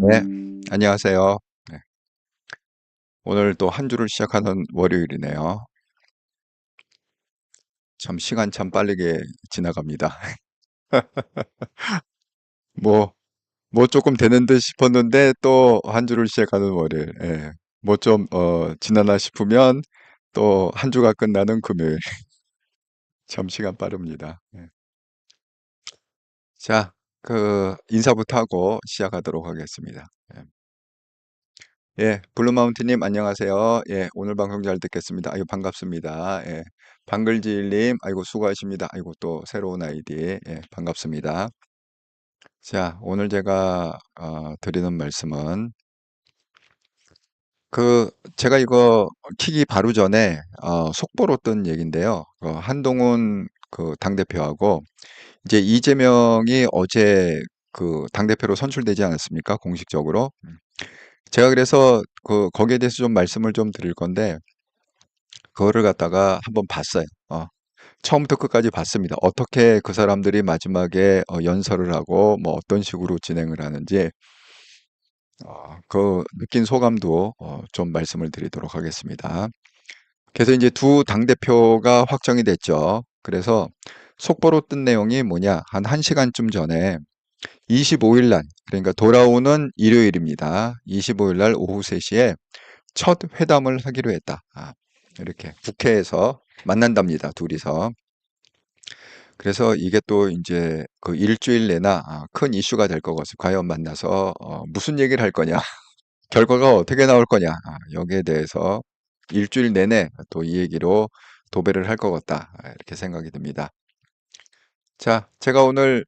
네, 안녕하세요. 네, 오늘 또 한 주를 시작하는 월요일이네요. 참 시간 참 빠르게 지나갑니다. 뭐, 뭐 조금 되는 듯 싶었는데 또 한 주를 시작하는 월요일. 예. 뭐 좀, 지나나 싶으면 또 한 주가 끝나는 금요일. 참 시간 빠릅니다. 예. 자, 인사부터 하고 시작하도록 하겠습니다. 예. 예, 블루마운틴님 안녕하세요. 예, 오늘 방송 잘 듣겠습니다. 아유, 반갑습니다. 예, 방글지일님, 아이고, 수고하십니다. 아이고, 또 새로운 아이디, 예, 반갑습니다. 자, 오늘 제가 드리는 말씀은 제가 이거 키기 바로 전에 속보로 뜬 얘기인데요. 한동훈 당대표하고 이제 이재명이 어제 당대표로 선출되지 않았습니까? 공식적으로. 제가 그래서 거기에 대해서 좀 말씀을 좀 드릴 건데 그거를 갖다가 한번 봤어요. 처음부터 끝까지 봤습니다. 어떻게 그 사람들이 마지막에 연설을 하고 뭐 어떤 식으로 진행을 하는지 그 느낀 소감도 좀 말씀을 드리도록 하겠습니다. 그래서 이제 두 당대표가 확정이 됐죠. 그래서 속보로 뜬 내용이 뭐냐? 한 1시간쯤 전에 25일 날, 그러니까 돌아오는 일요일입니다. 25일 날 오후 3시에 첫 회담을 하기로 했다. 이렇게 국회에서 만난답니다. 둘이서. 그래서 이게 또 이제 그 일주일 내나 큰 이슈가 될 것 같아요. 과연 만나서 무슨 얘기를 할 거냐, 결과가 어떻게 나올 거냐, 여기에 대해서 일주일 내내 또 이 얘기로 도배를 할 것 같다. 이렇게 생각이 듭니다. 자, 제가 오늘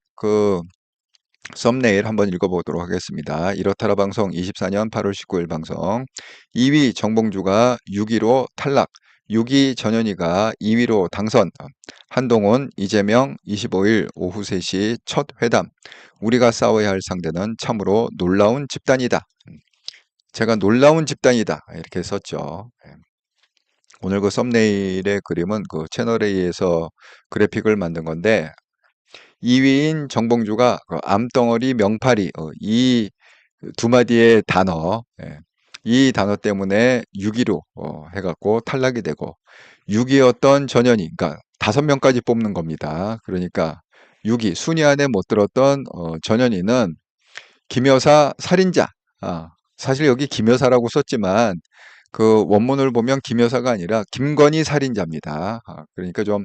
썸네일 한번 읽어보도록 하겠습니다. 이렇다라 방송 24년 8월 19일 방송. 2위 정봉주가 6위로 탈락. 6위 전현희가 2위로 당선. 한동훈, 이재명 25일 오후 3시 첫 회담. 우리가 싸워야 할 상대는 참으로 놀라운 집단이다. 제가 놀라운 집단이다. 이렇게 썼죠. 예. 오늘 썸네일의 그림은 채널A에서 그래픽을 만든 건데 2위인 정봉주가 암덩어리 명파리 이 두 마디의 단어, 예, 이 단어 때문에 6위로 해갖고 탈락이 되고 6위였던 전현희, 그러니까 5명까지 뽑는 겁니다. 그러니까 6위 순위 안에 못 들었던 전현희는 김여사 살인자. 사실 여기 김여사라고 썼지만 그 원문을 보면 김여사가 아니라 김건희 살인자입니다. 그러니까 좀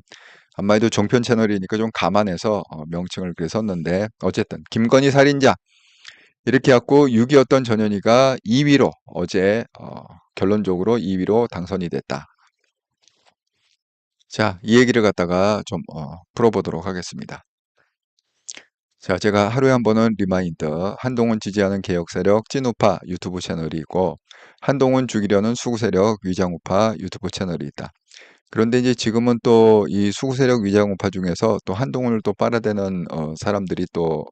아마도 종편 채널이니까 좀 감안해서 명칭을 그래 썼는데 어쨌든 김건희 살인자 이렇게 해갖고 6위였던 전현희가 2위로 어제 결론적으로 2위로 당선이 됐다. 자, 이 얘기를 갖다가 좀 풀어보도록 하겠습니다. 자, 제가 하루에 한 번은 리마인드, 한동훈 지지하는 개혁세력 찐우파 유튜브 채널이 있고 한동훈 죽이려는 수구세력 위장우파 유튜브 채널이 있다. 그런데 이제 지금은 또 이 수구세력 위장우파 중에서 또 한동훈을 또 빨아대는 사람들이 또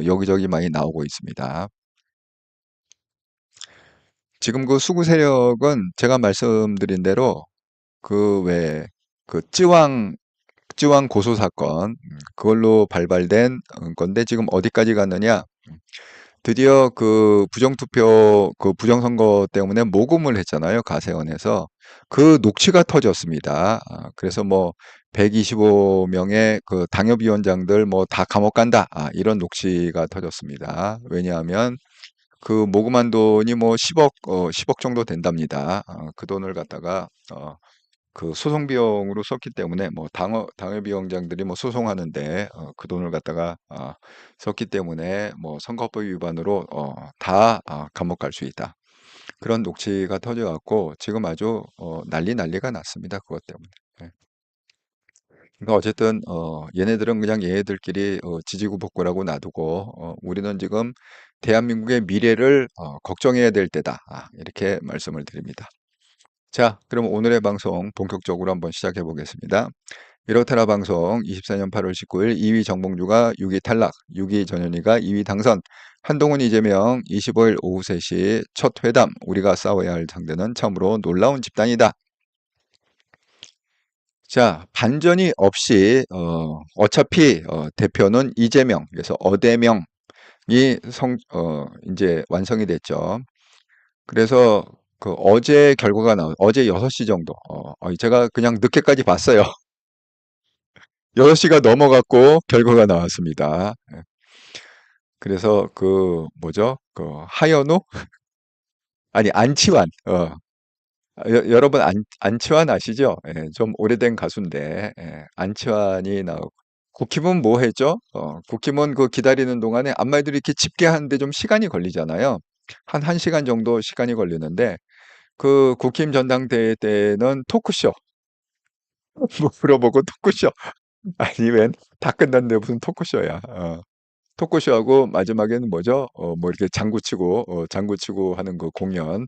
여기저기 많이 나오고 있습니다. 지금 수구세력은 제가 말씀드린 대로 왜 찌왕 고소 사건 그걸로 발발된 건데 지금 어디까지 갔느냐? 드디어 부정선거 때문에 모금을 했잖아요. 가세원에서. 그 녹취가 터졌습니다. 그래서 뭐 125명의 당협위원장들 뭐 다 감옥 간다. 이런 녹취가 터졌습니다. 왜냐하면 모금한 돈이 뭐 10억 정도 된답니다. 그 돈을 갖다가 소송 비용으로 썼기 때문에 뭐 당협위원장들이 뭐 소송하는데 그 돈을 갖다가 썼기 때문에 뭐 선거법 위반으로 다 감옥 갈 수 있다. 그런 녹취가 터져갖고 지금 아주 난리가 났습니다. 그것 때문에. 예. 그러니까 어쨌든 얘네들은 그냥 얘네들끼리 지지고 볶고라고 놔두고 우리는 지금 대한민국의 미래를 걱정해야 될 때다. 이렇게 말씀을 드립니다. 자, 그럼 오늘의 방송 본격적으로 한번 시작해 보겠습니다. 이렇다라 방송 24년 8월 19일 2위 정봉주가 6위 탈락, 6위 전현희가 2위 당선, 한동훈 이재명 25일 오후 3시 첫 회담, 우리가 싸워야 할 상대는 참으로 놀라운 집단이다. 자, 반전이 없이 어차피 대표는 이재명, 그래서 어대명 이제 완성이 됐죠. 그래서 그 어제 결과가 어제 6시 정도, 제가 그냥 늦게까지 봤어요. 6시가 넘어갔고 결과가 나왔습니다. 예. 그래서 그 뭐죠? 그 하현우? 아니, 안치환. 여러분 안치환 아시죠? 예, 좀 오래된 가수인데, 예, 안치환이 나오고. 국힘은 뭐 했죠? 국힘은 그 기다리는 동안에 안마의들이 이렇게 집계하는데 좀 시간이 걸리잖아요. 한 1시간 정도 시간이 걸리는데, 그 국힘 전당대회 때는 토크쇼, 뭐 물어보고 토크쇼. 아니, 웬, 다 끝났는데 무슨 토크쇼야. 토크쇼하고 마지막에는 뭐죠? 뭐 이렇게 장구 치고 하는 그 공연.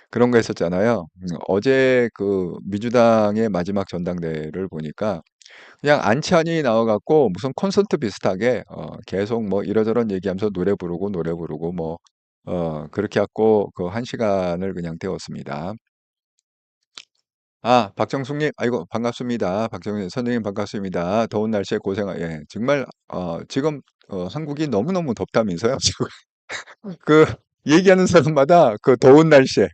그런 거 했었잖아요. 어제 그 민주당의 마지막 전당대회를 보니까 그냥 안치환이 나와갖고 무슨 콘서트 비슷하게 계속 뭐 이러저런 얘기하면서 노래 부르고 뭐 그렇게 갖고 그 1시간을 그냥 태웠습니다. 아, 박정숙님, 아이고 반갑습니다. 박정숙 선생님 반갑습니다. 더운 날씨에 예, 정말 지금 한국이 너무너무 덥다면서요, 지금. 그 얘기하는 사람마다 그 더운 날씨에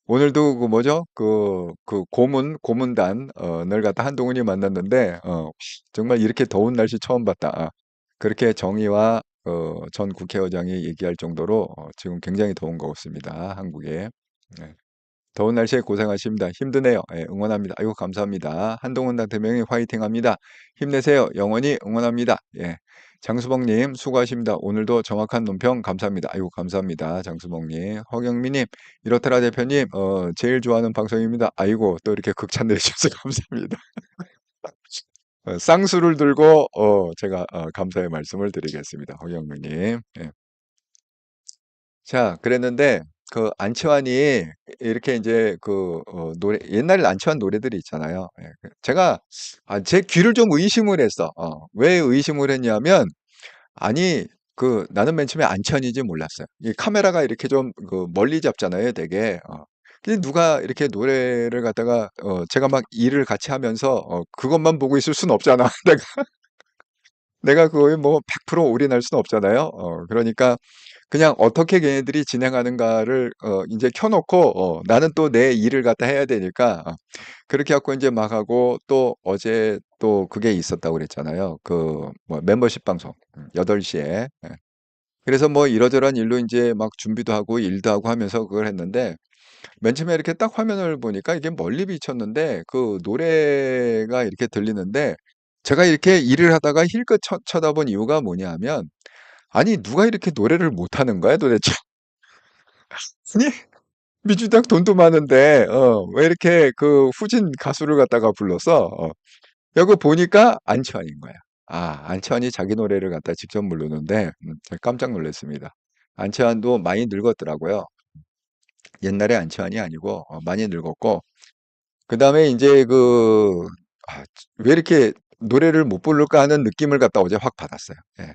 오늘도 그 뭐죠? 그 고문단을 갖다 한동훈이 만났는데 정말 이렇게 더운 날씨 처음 봤다. 그렇게 정의와 전 국회의장이 얘기할 정도로 지금 굉장히 더운 것 같습니다. 한국에. 네. 더운 날씨에 고생하십니다. 힘드네요. 예, 응원합니다. 아이고, 감사합니다. 한동훈 대통령이 화이팅합니다. 힘내세요. 영원히 응원합니다. 예. 장수봉님, 수고하십니다. 오늘도 정확한 논평 감사합니다. 아이고, 감사합니다. 장수봉님. 허경미님, 이렇더라 대표님, 제일 좋아하는 방송입니다. 아이고, 또 이렇게 극찬 내주셔서 감사합니다. 쌍수를 들고, 제가, 감사의 말씀을 드리겠습니다. 허경미님. 예. 자, 그랬는데 그 안치환이 이렇게 이제 노래 옛날 안치환 노래들이 있잖아요. 예, 제가 제 귀를 좀 의심을 했어. 왜 의심을 했냐면 아니 나는 맨 처음에 안치환인지 몰랐어요. 이 카메라가 이렇게 좀 멀리 잡잖아요, 되게. 근데 누가 이렇게 노래를 갖다가 제가 막 일을 같이 하면서 그것만 보고 있을 수는 없잖아. 내가 그거에 뭐 100% 올인할 수는 없잖아요. 그러니까 그냥 어떻게 걔네들이 진행하는가를 인제 켜 놓고 나는 또 내 일을 갖다 해야 되니까 그렇게 갖고 인제 막 하고 또 어제 또 그게 있었다고 그랬잖아요. 그 뭐 멤버십 방송 8시 에. 예. 그래서 뭐 이러저러한 일로 인제 막 준비도 하고 일도 하고 하면서 그걸 했는데 맨 처음에 이렇게 딱 화면을 보니까 이게 멀리 비쳤는데 그 노래가 이렇게 들리는데 제가 이렇게 일을 하다가 힐끗 쳐다본 이유가 뭐냐면 아니 누가 이렇게 노래를 못하는 거야 도대체. 아니 민주당 돈도 많은데 왜 이렇게 그 후진 가수를 갖다가 불러서 여기 보니까 안치환인 거야. 안치환이 자기 노래를 갖다 직접 부르는데 제가 깜짝 놀랐습니다. 안치환도 많이 늙었더라고요. 옛날에 안치환이 아니고 많이 늙었고 그다음에 인제 왜 이렇게 노래를 못 부를까 하는 느낌을 갖다 어제 확 받았어요. 예.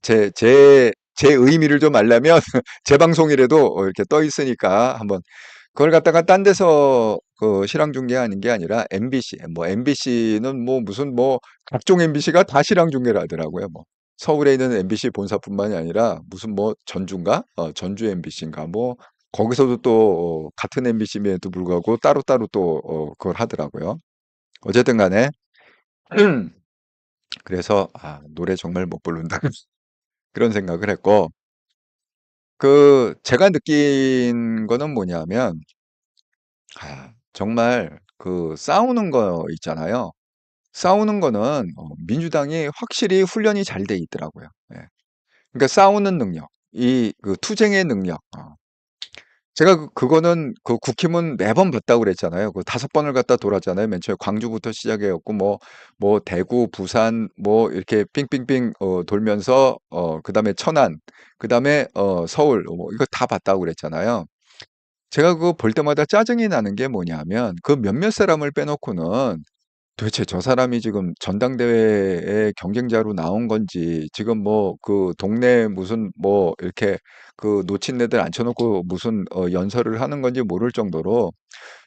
제 의미를 좀 알려면 제 방송이라도 이렇게 떠 있으니까 한번 그걸 갖다가 딴 데서 실황 중계하는 게 아니라 MBC, 뭐 MBC는 뭐 무슨 뭐 각종 MBC가 다 실황 중계를 하더라고요. 뭐 서울에 있는 MBC 본사뿐만이 아니라 무슨 뭐 전주인가? 전주 MBC인가? 뭐 거기서도 또 같은 MBC임에도 불구하고 따로따로 또 그걸 하더라고요. 어쨌든 간에 그래서 노래 정말 못 부른다. 그런 생각을 했고 제가 느낀 거는 뭐냐면 정말 싸우는 거 있잖아요. 싸우는 거는 민주당이 확실히 훈련이 잘 돼 있더라고요. 예. 그러니까 싸우는 능력, 투쟁의 능력. 제가 그거는 국힘은 매번 봤다고 그랬잖아요. 5번을 갖다 돌았잖아요. 맨 처음에 광주부터 시작해 갖고 뭐 대구, 부산 뭐 이렇게 빙빙빙 돌면서 그다음에 천안, 그다음에 서울 뭐 이거 다 봤다고 그랬잖아요. 제가 그거 볼 때마다 짜증이 나는 게 뭐냐면 그 몇몇 사람을 빼놓고는 도대체 저 사람이 지금 전당대회에 경쟁자로 나온 건지 지금 뭐 동네 무슨 뭐 이렇게 놓친 애들 앉혀 놓고 무슨 연설을 하는 건지 모를 정도로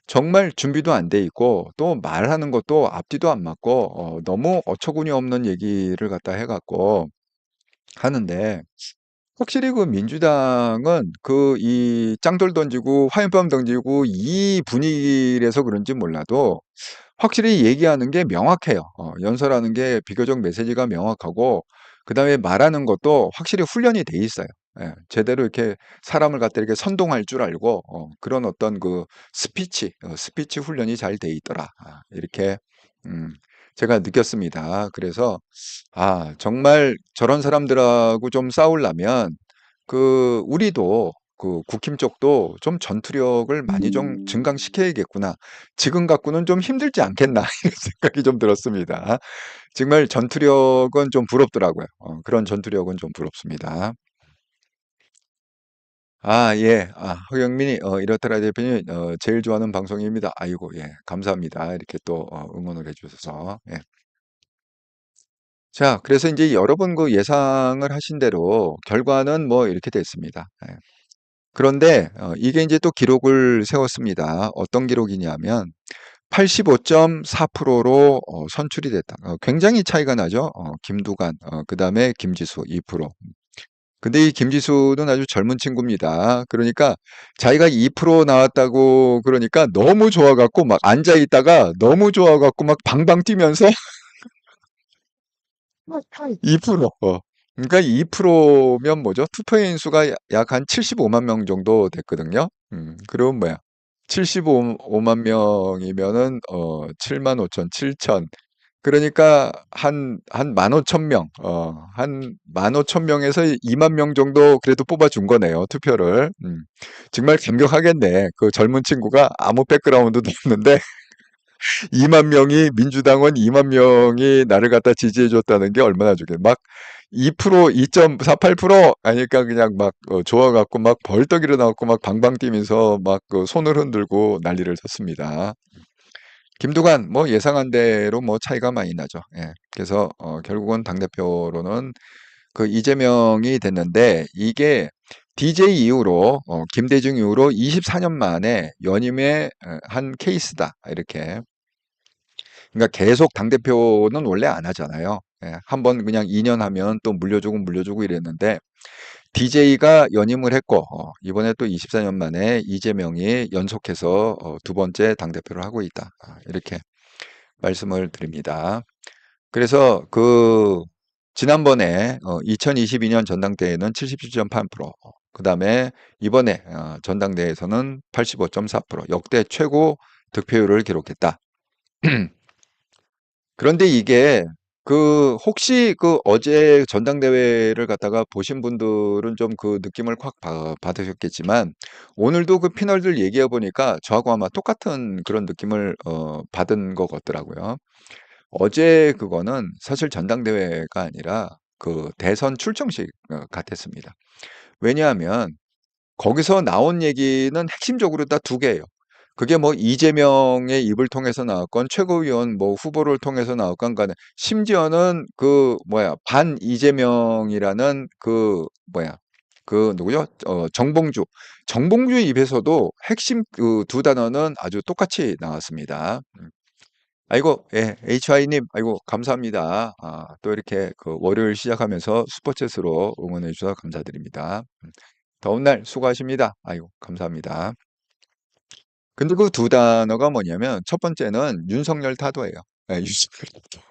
정말 준비도 안 돼 있고 또 말하는 것도 앞뒤도 안 맞고 너무 어처구니 없는 얘기를 갖다 해 갖고 하는데 확실히 그 민주당은 그 이 짱돌 던지고 화염병 던지고 이 분위기라서 그런지 몰라도 확실히 얘기하는 게 명확해요. 연설하는 게 비교적 메시지가 명확하고 그다음에 말하는 것도 확실히 훈련이 돼 있어요. 예. 제대로 이렇게 사람을 갖다 이렇게 선동할 줄 알고 그런 어떤 그 스피치 훈련이 잘 돼 있더라. 이렇게 음 제가 느꼈습니다. 그래서 정말 저런 사람들하고 좀 싸우려면 그 우리도 그 국힘 쪽도 좀 '전투력을 많이 좀 증강시켜야겠구나. 지금 갖고는 좀 힘들지 않겠나.' 이런 생각이 좀 들었습니다. 정말 전투력은 좀 부럽더라고요. 그런 전투력은 좀 부럽습니다. 예. 허경민이 이렇더라 대표님 제일 좋아하는 방송입니다. 아이고 예 감사합니다. 이렇게 또 응원을 해 주셔서. 예. 자 그래서 인제 여러분 그 예상을 하신 대로 결과는 뭐 이렇게 됐습니다. 예. 그런데 이게 인제 또 기록을 세웠습니다. 어떤 기록이냐면 85.4%로 선출이 됐다. 굉장히 차이가 나죠. 김두관 그다음에 김지수 2%. 근데 이 김지수는 아주 젊은 친구입니다. 그러니까 자기가 2% 나왔다고 그러니까 너무 좋아 갖고 막 앉아 있다가 너무 좋아 갖고 막 방방 뛰면서 2%. 그러니까 2%면 뭐죠? 투표인 수가 약 한 75만 명 정도 됐거든요. 그러면 뭐야? 75만 명이면은 7만 5천, 7천. 그러니까 한 15,000명, 한 15,000명에서 2만 명 정도 그래도 뽑아준 거네요, 투표를. 정말 감격하겠네. 그 젊은 친구가 아무 백그라운드도 없는데 2만 명이 민주당원 2만 명이 나를 갖다 지지해 줬다는 게 얼마나 좋게 막 2%, 2.48% 아니까 그냥 막 좋아 갖고 막 벌떡 일어나갖고 막 방방 뛰면서 막 그 손을 흔들고 난리를 쳤습니다. 김두관 뭐 예상한 대로 뭐 차이가 많이 나죠. 예. 그래서 결국은 당대표로는 그 이재명이 됐는데 이게 DJ 이후로 김대중 이후로 24년 만에 연임의 한 케이스다. 이렇게 그러니까 계속 당대표는 원래 안 하잖아요. 예, 한번 그냥 2년 하면 또 물려주고 이랬는데 DJ가 연임을 했고 이번에 또 24년 만에 이재명이 연속해서 두 번째 당대표를 하고 있다. 이렇게 말씀을 드립니다. 그래서 그 지난번에 2022년 전당대회는 77.8%, 그다음에 이번에 전당대회에서는 85.4% 역대 최고 득표율을 기록했다. 그런데 이게 그 혹시 그 어제 전당대회를 갖다가 보신 분들은 좀 그 느낌을 확 받으셨겠지만 오늘도 그 패널들 얘기해 보니까 저하고 아마 똑같은 그런 느낌을 받은 것 같더라고요. 어제 그거는 사실 전당대회가 아니라 그 대선 출정식 같았습니다. 왜냐하면 거기서 나온 얘기는 핵심적으로 딱 두 개예요. 그게 뭐 이재명의 입을 통해서 나왔건 최고위원 뭐 후보를 통해서 나왔건 간에 심지어는 그 뭐야 반 이재명이라는 그 뭐야 그 누구죠? 정봉주 입에서도 핵심 그 두 단어는 아주 똑같이 나왔습니다. 아이고 예 HY님 아이고 감사합니다. 또 이렇게 그 월요일 시작하면서 슈퍼챗으로 응원해 주셔서 감사드립니다. 더운 날 수고하십니다. 아이고 감사합니다. 근데 그 두 단어가 뭐냐면 첫 번째는 윤석열 타도예요. 예, 윤석열 타도.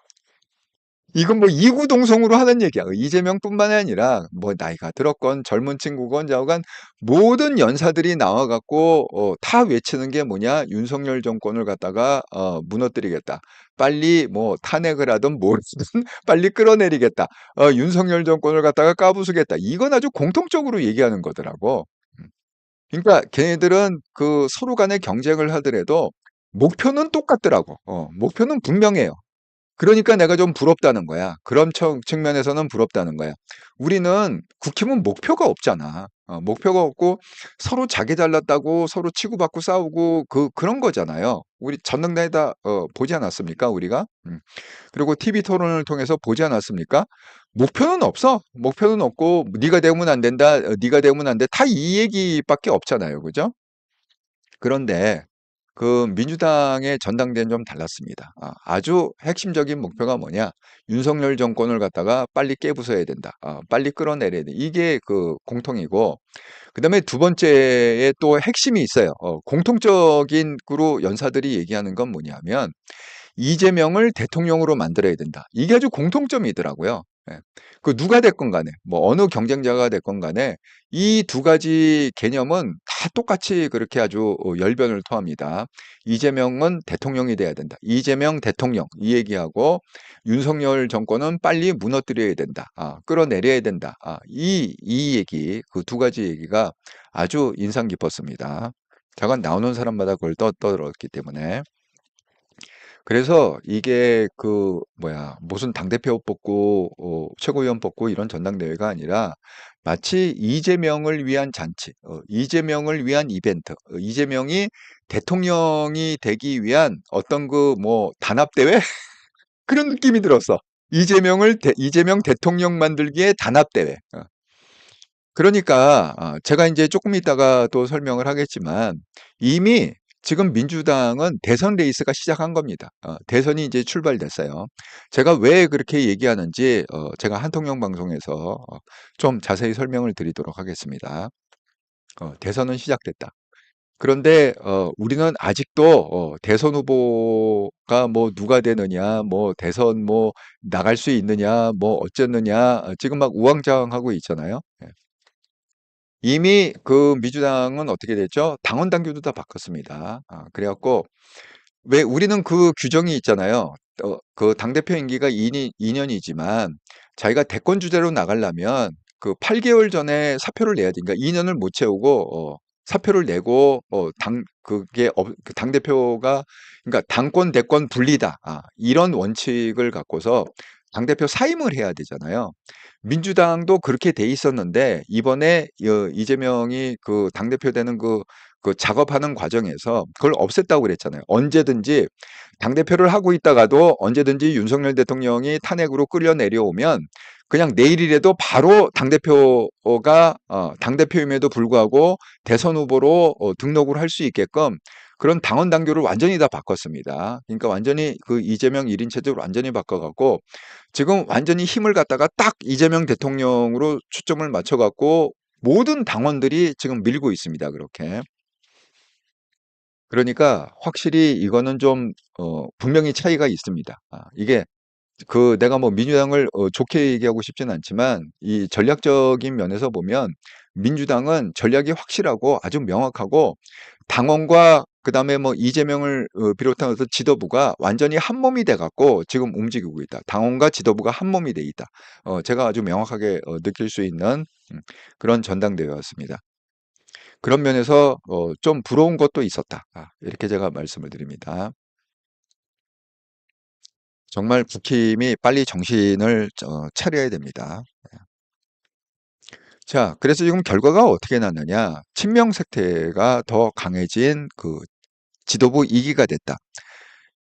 이건 뭐 이구동성으로 하는 얘기야. 이재명뿐만이 아니라 뭐 나이가 들었건 젊은 친구건 좌우간 모든 연사들이 나와 갖고 다 외치는 게 뭐냐? 윤석열 정권을 갖다가 무너뜨리겠다. 빨리 뭐 탄핵을 하든 뭘 하든 빨리 끌어내리겠다. 윤석열 정권을 갖다가 까부수겠다. 이건 아주 공통적으로 얘기하는 거더라고. 음. 그러니까 걔네들은 그 서로 간에 경쟁을 하더라도 목표는 똑같더라고. 목표는 분명해요. 그러니까 내가 좀 부럽다는 거야. 그런 측면에서는 부럽다는 거야. 우리는 국힘은 목표가 없잖아. 목표가 없고 서로 자기 잘났다고 서로 치고받고 싸우고 그런 거잖아요. 우리 전당대회다 보지 않았습니까? 우리가? 그리고 TV 토론을 통해서 보지 않았습니까? 목표는 없어. 목표는 없고 네가 되면 안 된다. 네가 되면 안 돼. 다 이 얘기밖에 없잖아요. 그죠? 그런데 그 민주당의 전당대회는 좀 달랐습니다. 아주 핵심적인 목표가 뭐냐? 윤석열 정권을 갖다가 빨리 깨부숴야 된다. 빨리 끌어내려야 돼. 이게 그 공통이고, 그다음에 두 번째에 또 핵심이 있어요. 공통적인 그로 연사들이 얘기하는 건 뭐냐면 이재명을 대통령으로 만들어야 된다. 이게 아주 공통점이더라고요. 예. 그 누가 됐건 간에, 뭐 어느 경쟁자가 됐건 간에 이 두 가지 개념은 다 똑같이 그렇게 아주 열변을 토합니다. 이재명은 대통령이 돼야 된다. 이재명 대통령 이 얘기하고 윤석열 정권은 빨리 무너뜨려야 된다. 끌어내려야 된다. 이 얘기, 그 두 가지 얘기가 아주 인상 깊었습니다. 잠깐 나오는 사람마다 그걸 떠들었기 때문에. 그래서 이게 그 뭐야 무슨 당대표 뽑고 최고위원 뽑고 이런 전당대회가 아니라 마치 이재명을 위한 잔치, 이재명을 위한 이벤트, 이재명이 대통령이 되기 위한 어떤 그 뭐 단합대회 그런 느낌이 들었어. 이재명 대통령 만들기의 단합대회. 그러니까 제가 이제 조금 있다가 또 설명을 하겠지만 이미 지금 민주당은 대선 레이스가 시작한 겁니다. 대선이 이제 출발됐어요. 제가 왜 그렇게 얘기하는지 제가 한통령 방송에서 좀 자세히 설명을 드리도록 하겠습니다. 대선은 시작됐다. 그런데 우리는 아직도 대선 후보가 뭐 누가 되느냐, 뭐 대선 뭐 나갈 수 있느냐, 뭐 어쨌느냐 지금 막 우왕좌왕하고 있잖아요. 예. 이미 그 민주당은 어떻게 됐죠? 당원 당규도 다 바꿨습니다. 그래갖고 왜 우리는 그 규정이 있잖아요. 그 당대표 임기가 2년이지만 자기가 대권 주자로 나가려면 그 8개월 전에 사표를 내야 돼. 그러니까 2년을 못 채우고 사표를 내고 그게 그 당대표가 그러니까 당권 대권 분리다. 이런 원칙을 갖고서 당대표 사임을 해야 되잖아요. 민주당도 그렇게 돼 있었는데 이번에 이재명이 그 당대표 되는 그 작업하는 과정에서 그걸 없앴다고 그랬잖아요. 언제든지 당대표를 하고 있다가도 언제든지 윤석열 대통령이 탄핵으로 끌려 내려오면 그냥 내일이라도 바로 당대표가 당대표임에도 불구하고 대선 후보로 등록을 할 수 있게끔 그런 당원 당규를 완전히 다 바꿨습니다. 그러니까 완전히 그 이재명 1인 체제로 완전히 바꿔갖고 지금 완전히 힘을 갖다가 딱 이재명 대통령으로 초점을 맞춰갖고 모든 당원들이 지금 밀고 있습니다. 그렇게. 그러니까 확실히 이거는 좀 분명히 차이가 있습니다. 이게 그 내가 뭐 민주당을 좋게 얘기하고 싶지는 않지만 이 전략적인 면에서 보면 민주당은 전략이 확실하고 아주 명확하고 당원과 그다음에 뭐 이재명을 비롯한 어떤 지도부가 완전히 한 몸이 돼 갖고 지금 움직이고 있다. 당원과 지도부가 한 몸이 돼 있다. 제가 아주 명확하게 느낄 수 있는 그런 전당대회였습니다. 그런 면에서 좀 부러운 것도 있었다. 이렇게 제가 말씀을 드립니다. 정말 국힘이 빨리 정신을 차려야 됩니다. 자, 그래서 지금 결과가 어떻게 났느냐? 친명색태가 더 강해진 그 지도부 2기가 됐다.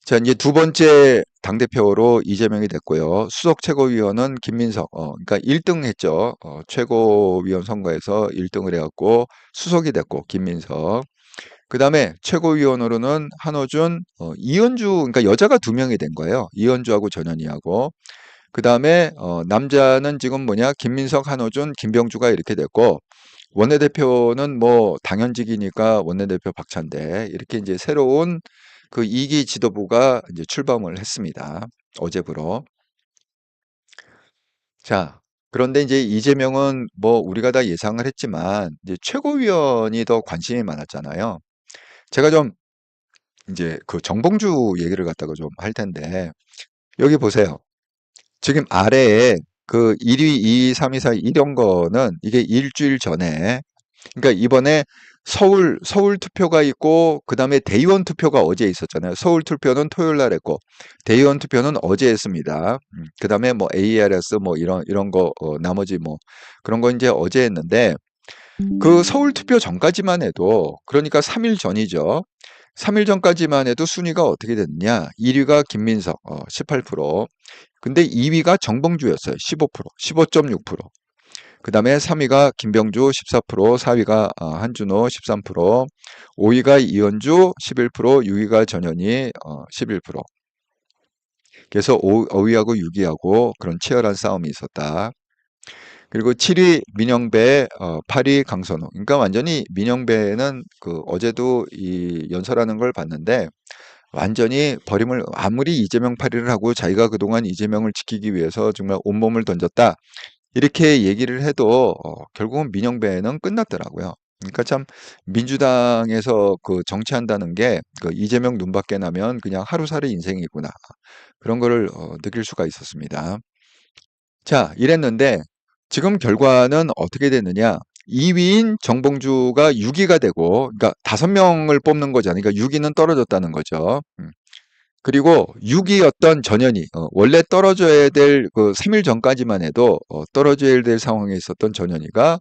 자, 이제 두 번째 당대표로 이재명이 됐고요. 수석 최고위원은 김민석, 그러니까 1등 했죠. 최고위원 선거에서 1등을 해갖고 수석이 됐고, 김민석. 그 다음에 최고위원으로는 한호준, 이현주, 그러니까 여자가 두 명이 된 거예요. 이현주하고 전현희하고. 그 다음에 남자는 지금 뭐냐 김민석, 한호준, 김병주가 이렇게 됐고 원내대표는 뭐 당연직이니까 원내대표 박찬대 이렇게 이제 새로운 그 2기 지도부가 이제 출범을 했습니다. 어제부로. 자, 그런데 이제 이재명은 뭐 우리가 다 예상을 했지만 이제 최고위원이 더 관심이 많았잖아요. 제가 좀 이제 그 정봉주 얘기를 갖다가 좀 할 텐데 여기 보세요. 지금 아래에 그 1위, 2위, 3위, 4위 이런 거는 이게 일주일 전에 그러니까 이번에 서울 투표가 있고 그다음에 대의원 투표가 어제 있었잖아요. 서울 투표는 토요일 날 했고 대의원 투표는 어제 했습니다. 그다음에 뭐 ARS 뭐 이런 거 나머지 뭐 그런 거 이제 어제 했는데 그 서울 투표 전까지만 해도 그러니까 3일 전이죠. 3일 전까지만 해도 순위가 어떻게 됐느냐? 1위가 김민석 18%. 근데 2위가 정봉주였어요. 15%, 15.6%. 그 다음에 3위가 김병주 14%, 4위가 한준호 13%, 5위가 이현주 11%, 6위가 전현희 11%. 그래서 5위하고 6위하고 그런 치열한 싸움이 있었다. 그리고 7위 민영배, 8위 강선우. 그러니까 완전히 민영배는 그 어제도 이 연설하는 걸 봤는데 완전히 버림을 아무리 이재명 파리를 하고 자기가 그동안 이재명을 지키기 위해서 정말 온몸을 던졌다. 이렇게 얘기를 해도 결국은 민영배는 끝났더라고요. 그러니까 참 민주당에서 그 정치한다는 게 그 이재명 눈밖에 나면 그냥 하루살이 인생이구나. 그런 거를 느낄 수가 있었습니다. 자, 이랬는데 지금 결과는 어떻게 됐느냐? 2위인 정봉주가 6위가 되고, 그러니까 5명을 뽑는 거잖아요. 그러니까 6위는 떨어졌다는 거죠. 그리고 6위였던 전현희, 원래 떨어져야 될 그 3일 전까지만 해도 떨어져야 될 상황에 있었던 전현희가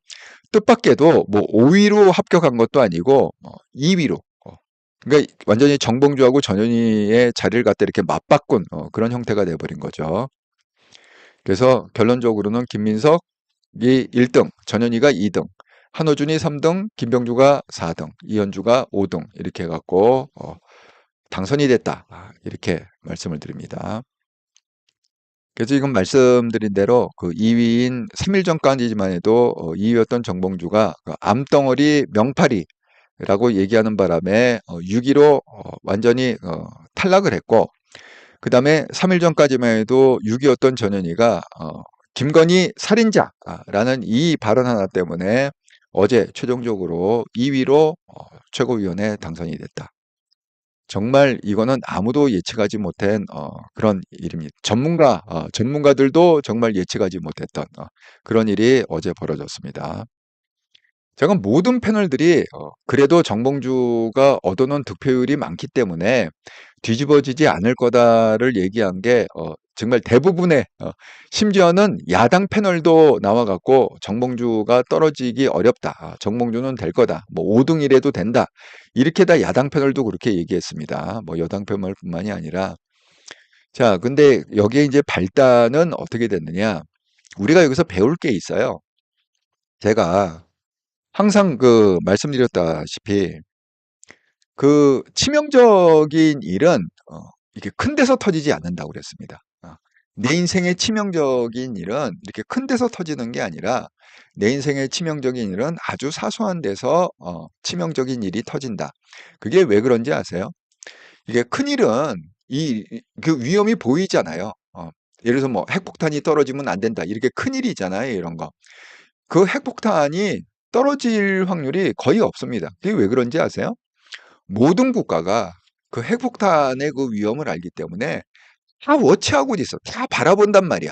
뜻밖에도 뭐 5위로 합격한 것도 아니고 2위로. 그러니까 완전히 정봉주하고 전현희의 자리를 갖다 이렇게 맞바꾼 그런 형태가 돼버린 거죠. 그래서 결론적으로는 김민석이 1등, 전현희가 2등, 한호준이 3등, 김병주가 4등, 이현주가 5등 이렇게 해갖고 당선이 됐다. 이렇게 말씀을 드립니다. 그래서 지금 말씀드린 대로 그 2위인 3일 전까지만 해도 2위였던 정봉주가 그 암덩어리 명파리라고 얘기하는 바람에 6위로 완전히 탈락을 했고, 그 다음에 3일 전까지만 해도 6위였던 전현희가 김건희 살인자라는 이 발언 하나 때문에 어제 최종적으로 2위로 최고위원회 당선이 됐다. 정말 이거는 아무도 예측하지 못한 그런 일입니다. 전문가들도 정말 예측하지 못했던 그런 일이 어제 벌어졌습니다. 제가 모든 패널들이 그래도 정봉주가 얻어놓은 득표율이 많기 때문에 뒤집어지지 않을 거다를 얘기한 게 정말 대부분의 심지어는 야당 패널도 나와갖고 정봉주가 떨어지기 어렵다. 정봉주는 될 거다. 뭐 5등이라도 된다. 이렇게 다 야당 패널도 그렇게 얘기했습니다. 뭐 여당 패널뿐만이 아니라. 자, 근데 여기에 이제 발단은 어떻게 됐느냐? 우리가 여기서 배울 게 있어요. 제가 항상 그 말씀드렸다시피 그 치명적인 일은 이렇게 큰 데서 터지지 않는다고 그랬습니다. 내 인생의 치명적인 일은 이렇게 큰 데서 터지는 게 아니라 내 인생의 치명적인 일은 아주 사소한 데서 치명적인 일이 터진다. 그게 왜 그런지 아세요? 이게 큰 일은 그 위험이 보이잖아요. 예를 들어서 뭐 핵폭탄이 떨어지면 안 된다. 이렇게 큰 일이잖아요. 이런 거. 그 핵폭탄이 떨어질 확률이 거의 없습니다. 그게 왜 그런지 아세요? 모든 국가가 그 핵폭탄의 그 위험을 알기 때문에 다 워치하고 있어. 다 바라본단 말이야.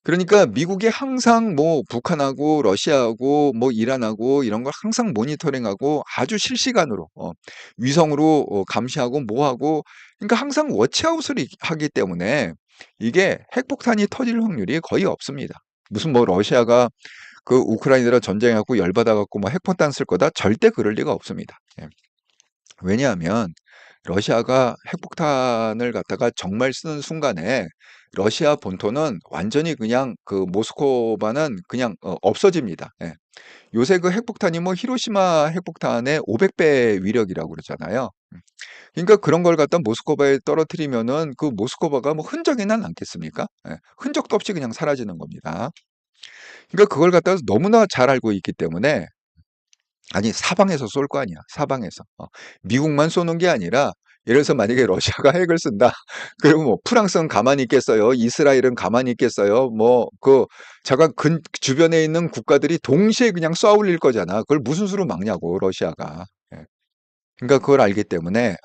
그러니까 미국이 항상 뭐 북한하고 러시아하고 뭐 이란하고 이런 걸 항상 모니터링하고 아주 실시간으로 위성으로 감시하고 뭐하고 그러니까 항상 워치아웃을 하기 때문에 이게 핵폭탄이 터질 확률이 거의 없습니다. 무슨 뭐 러시아가 그 우크라이나랑 전쟁하고 열받아갖고 뭐 핵폭탄 쓸 거다? 절대 그럴 리가 없습니다. 예. 왜냐하면 러시아가 핵폭탄을 갖다가 정말 쓰는 순간에 러시아 본토는 완전히 그냥 그 모스크바는 그냥 없어집니다. 예. 요새 그 핵폭탄이 뭐 히로시마 핵폭탄의 500배 위력이라고 그러잖아요. 그러니까 그런 걸 갖다 모스크바에 떨어뜨리면은 그 모스크바가 뭐 흔적이나 남겠습니까? 예. 흔적도 없이 그냥 사라지는 겁니다. 그러니까 그걸 갖다가 너무나 잘 알고 있기 때문에 아니 사방에서 쏠 거 아니야. 사방에서. 미국만 쏘는 게 아니라 예를 들어서 만약에 러시아가 핵을 쓴다. 그러면 뭐 프랑스는 가만히 있겠어요? 이스라엘은 가만히 있겠어요? 뭐 그 자가 근 주변에 있는 국가들이 동시에 그냥 쏘아 올릴 거잖아. 그걸 무슨 수로 막냐고 러시아가. 예. 그러니까 그걸 알기 때문에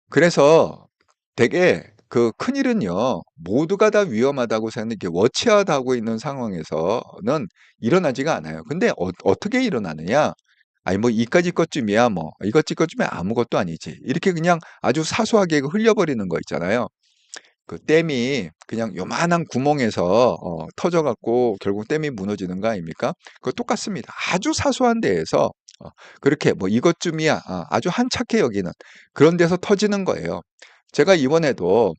그래서 되게 그 큰일은요. 모두가 다 위험하다고 생각하는 게 워치아웃하고 있는 상황에서는 일어나지가 않아요. 근데 어떻게 일어나느냐? 아니 뭐 이까짓 것쯤이야 뭐 이것짓 것쯤에 아무것도 아니지. 이렇게 그냥 아주 사소하게 흘려버리는 거 있잖아요. 그 댐이 그냥 요만한 구멍에서 터져 갖고 결국 댐이 무너지는 거 아닙니까? 그거 똑같습니다. 아주 사소한 데에서 그렇게 뭐 이것쯤이야 아주 한착해 여기는 그런 데서 터지는 거예요. 제가 이번에도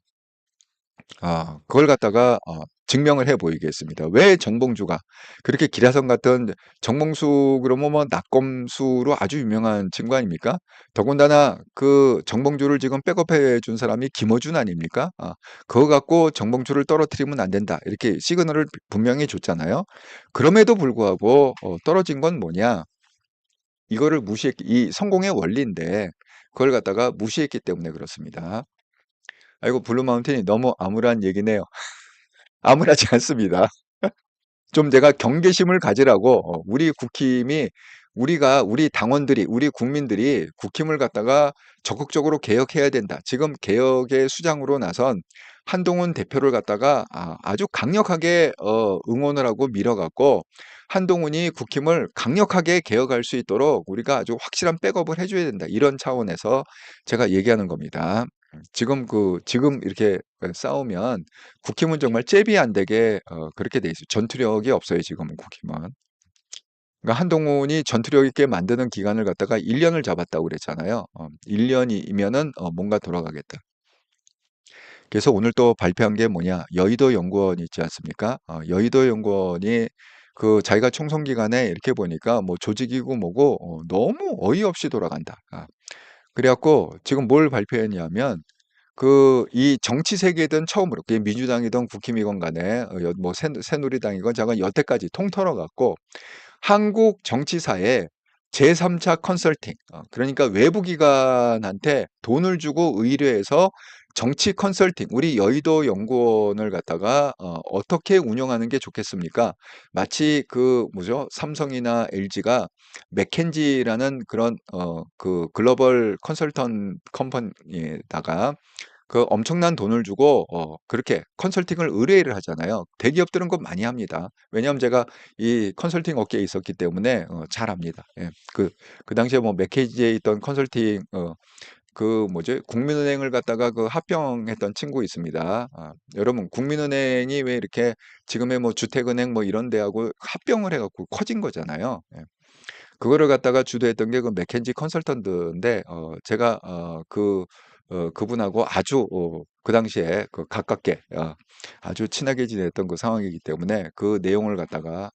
그걸 갖다가 증명을 해 보이겠습니다. 왜 정봉주가 그렇게 기라성 같은 정봉수 그러면 뭐 낙검수로 아주 유명한 친구 아닙니까? 더군다나 그 정봉주를 지금 백업해 준 사람이 김어준 아닙니까? 그거 갖고 정봉주를 떨어뜨리면 안 된다. 이렇게 시그널을 분명히 줬잖아요. 그럼에도 불구하고 떨어진 건 뭐냐? 이거를 무시했기 이 성공의 원리인데 그걸 갖다가 무시했기 때문에 그렇습니다. 아이고 블루 마운틴이 너무 암울한 얘기네요. 암울하지 않습니다. 좀 제가 경계심을 가지라고 우리 국힘이 우리 당원들이 우리 국민들이 국힘을 갖다가 적극적으로 개혁해야 된다. 지금 개혁의 수장으로 나선 한동훈 대표를 갖다가 아주 강력하게 응원을 하고 밀어갖고 한동훈이 국힘을 강력하게 개혁할 수 있도록 우리가 아주 확실한 백업을 해줘야 된다. 이런 차원에서 제가 얘기하는 겁니다. 지금 이렇게 싸우면 국힘은 정말 잽이 안 되게 그렇게 돼 있어요. 전투력이 없어요, 지금은 국힘은. 그러니까 한동훈이 전투력 있게 만드는 기간을 갖다가 1년을 잡았다고 그랬잖아요. 1년이면은 뭔가 돌아가겠다. 그래서 오늘 또 발표한 게 뭐냐? 여의도 연구원 있지 않습니까? 여의도 연구원이 그 자기가 총선 기간에 이렇게 보니까 뭐 조직이고 뭐고 너무 어이없이 돌아간다. 그래갖고 지금 뭘 발표했냐면 이 정치 세계든 처음으로 그게 민주당이든 국힘이건 간에 뭐 새누리당이건 자건 여태까지 통틀어 갖고 한국 정치사에 제3차 컨설팅 그러니까 외부 기관한테 돈을 주고 의뢰해서 정치 컨설팅 우리 여의도 연구원을 갖다가 어떻게 운영하는 게 좋겠습니까? 마치 그 뭐죠? 삼성이나 LG가 맥켄지라는 그런 그 글로벌 컨설턴 컴퍼니에다가 그 엄청난 돈을 주고 그렇게 컨설팅을 의뢰를 하잖아요. 대기업들은 그거 많이 합니다. 왜냐하면 제가 이 컨설팅 업계에 있었기 때문에 잘 압니다. 예. 그 당시에 뭐 맥케이지에 있던 컨설팅 그 뭐지? 국민은행을 갖다가 그 합병했던 친구 있습니다. 여러분 국민은행이 왜 이렇게 지금의 뭐 주택은행 뭐 이런 데하고 합병을 해갖고 커진 거잖아요. 예. 그거를 갖다가 주도했던 게 그 맥켄지 컨설턴트인데 제가 그분하고 아주 그 당시에 그 가깝게 아주 친하게 지냈던 그 상황이기 때문에 그 내용을 갖다가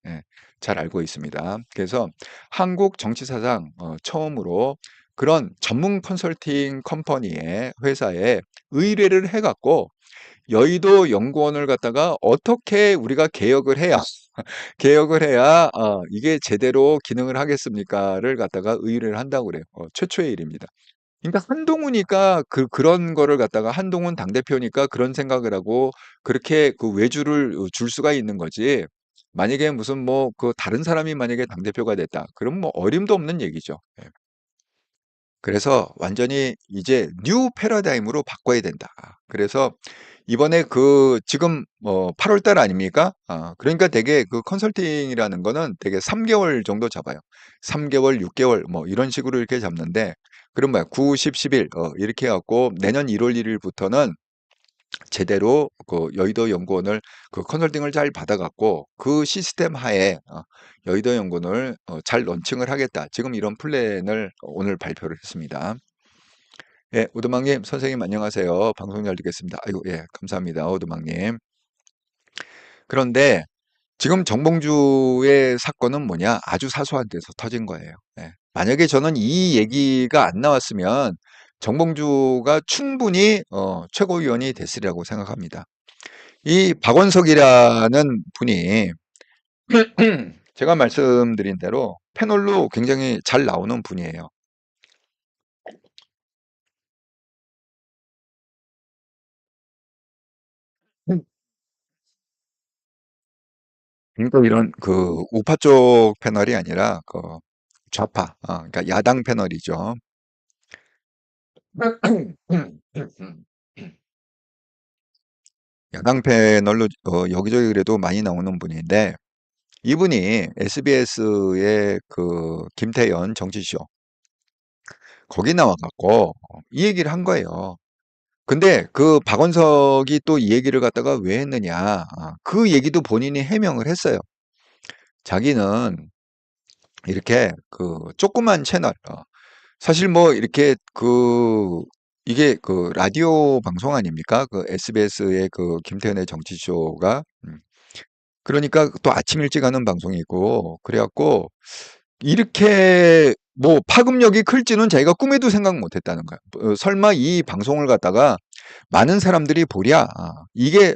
잘 알고 있습니다. 그래서 한국 정치사상 처음으로 그런 전문 컨설팅 컴퍼니의 회사에 의뢰를 해갖고 여의도 연구원을 갖다가 어떻게 우리가 개혁을 해야 개혁을 해야 이게 제대로 기능을 하겠습니까를 갖다가 의뢰를 한다고 그래요. 최초의 일입니다. 그러니까 한동훈이니까 그런 거를 갖다가 한동훈 당대표니까 그런 생각을 하고 그렇게 그 외주를 줄 수가 있는 거지. 만약에 무슨 뭐 그 다른 사람이 만약에 당대표가 됐다. 그럼 뭐 어림도 없는 얘기죠. 예. 그래서 완전히 이제 뉴 패러다임으로 바꿔야 된다. 그래서 이번에 지금 8월 달 아닙니까? 그러니까 되게 그 컨설팅이라는 거는 되게 3개월 정도 잡아요. 3개월, 6개월 뭐 이런 식으로 이렇게 잡는데 그럼 뭐야 9, 10, 11 이렇게 해 갖고 내년 1월 1일부터는 제대로 그 여의도 연구원을 그 컨설팅을 잘 받아 갖고 그 시스템 하에 여의도 연구원을 잘 런칭을 하겠다. 지금 이런 플랜을 오늘 발표를 했습니다. 예, 오두막님, 선생님 안녕하세요. 방송 잘 듣겠습니다. 아이고, 예, 감사합니다. 오두막님. 그런데 지금 정봉주의 사건은 뭐냐? 아주 사소한 데서 터진 거예요. 예. 만약에 저는 이 얘기가 안 나왔으면 정봉주가 충분히 최고위원이 됐으리라고 생각합니다. 이 박원석이라는 분이 제가 말씀드린 대로 패널로 굉장히 잘 나오는 분이에요. 그러니까 이런 그 우파 쪽 패널이 아니라 그 좌파, 그러니까 야당 패널이죠. 야당 패널로 여기저기 그래도 많이 나오는 분인데 이분이 SBS의 그 김태현 정치쇼 거기 나와갖고 이 얘기를 한 거예요. 근데 그 박원석이 또 이 얘기를 갖다가 왜 했느냐? 그 얘기도 본인이 해명을 했어요. 자기는 이렇게 그 조그만 채널, 사실 뭐 이렇게 그 이게 그 라디오 방송 아닙니까? 그 SBS의 그 김태현의 정치쇼가. 그러니까 또 아침 일찍 하는 방송이고, 그래갖고, 이렇게 뭐 파급력이 클지는 자기가 꿈에도 생각 못 했다는 거야. 설마 이 방송을 갖다가 많은 사람들이 보랴. 이게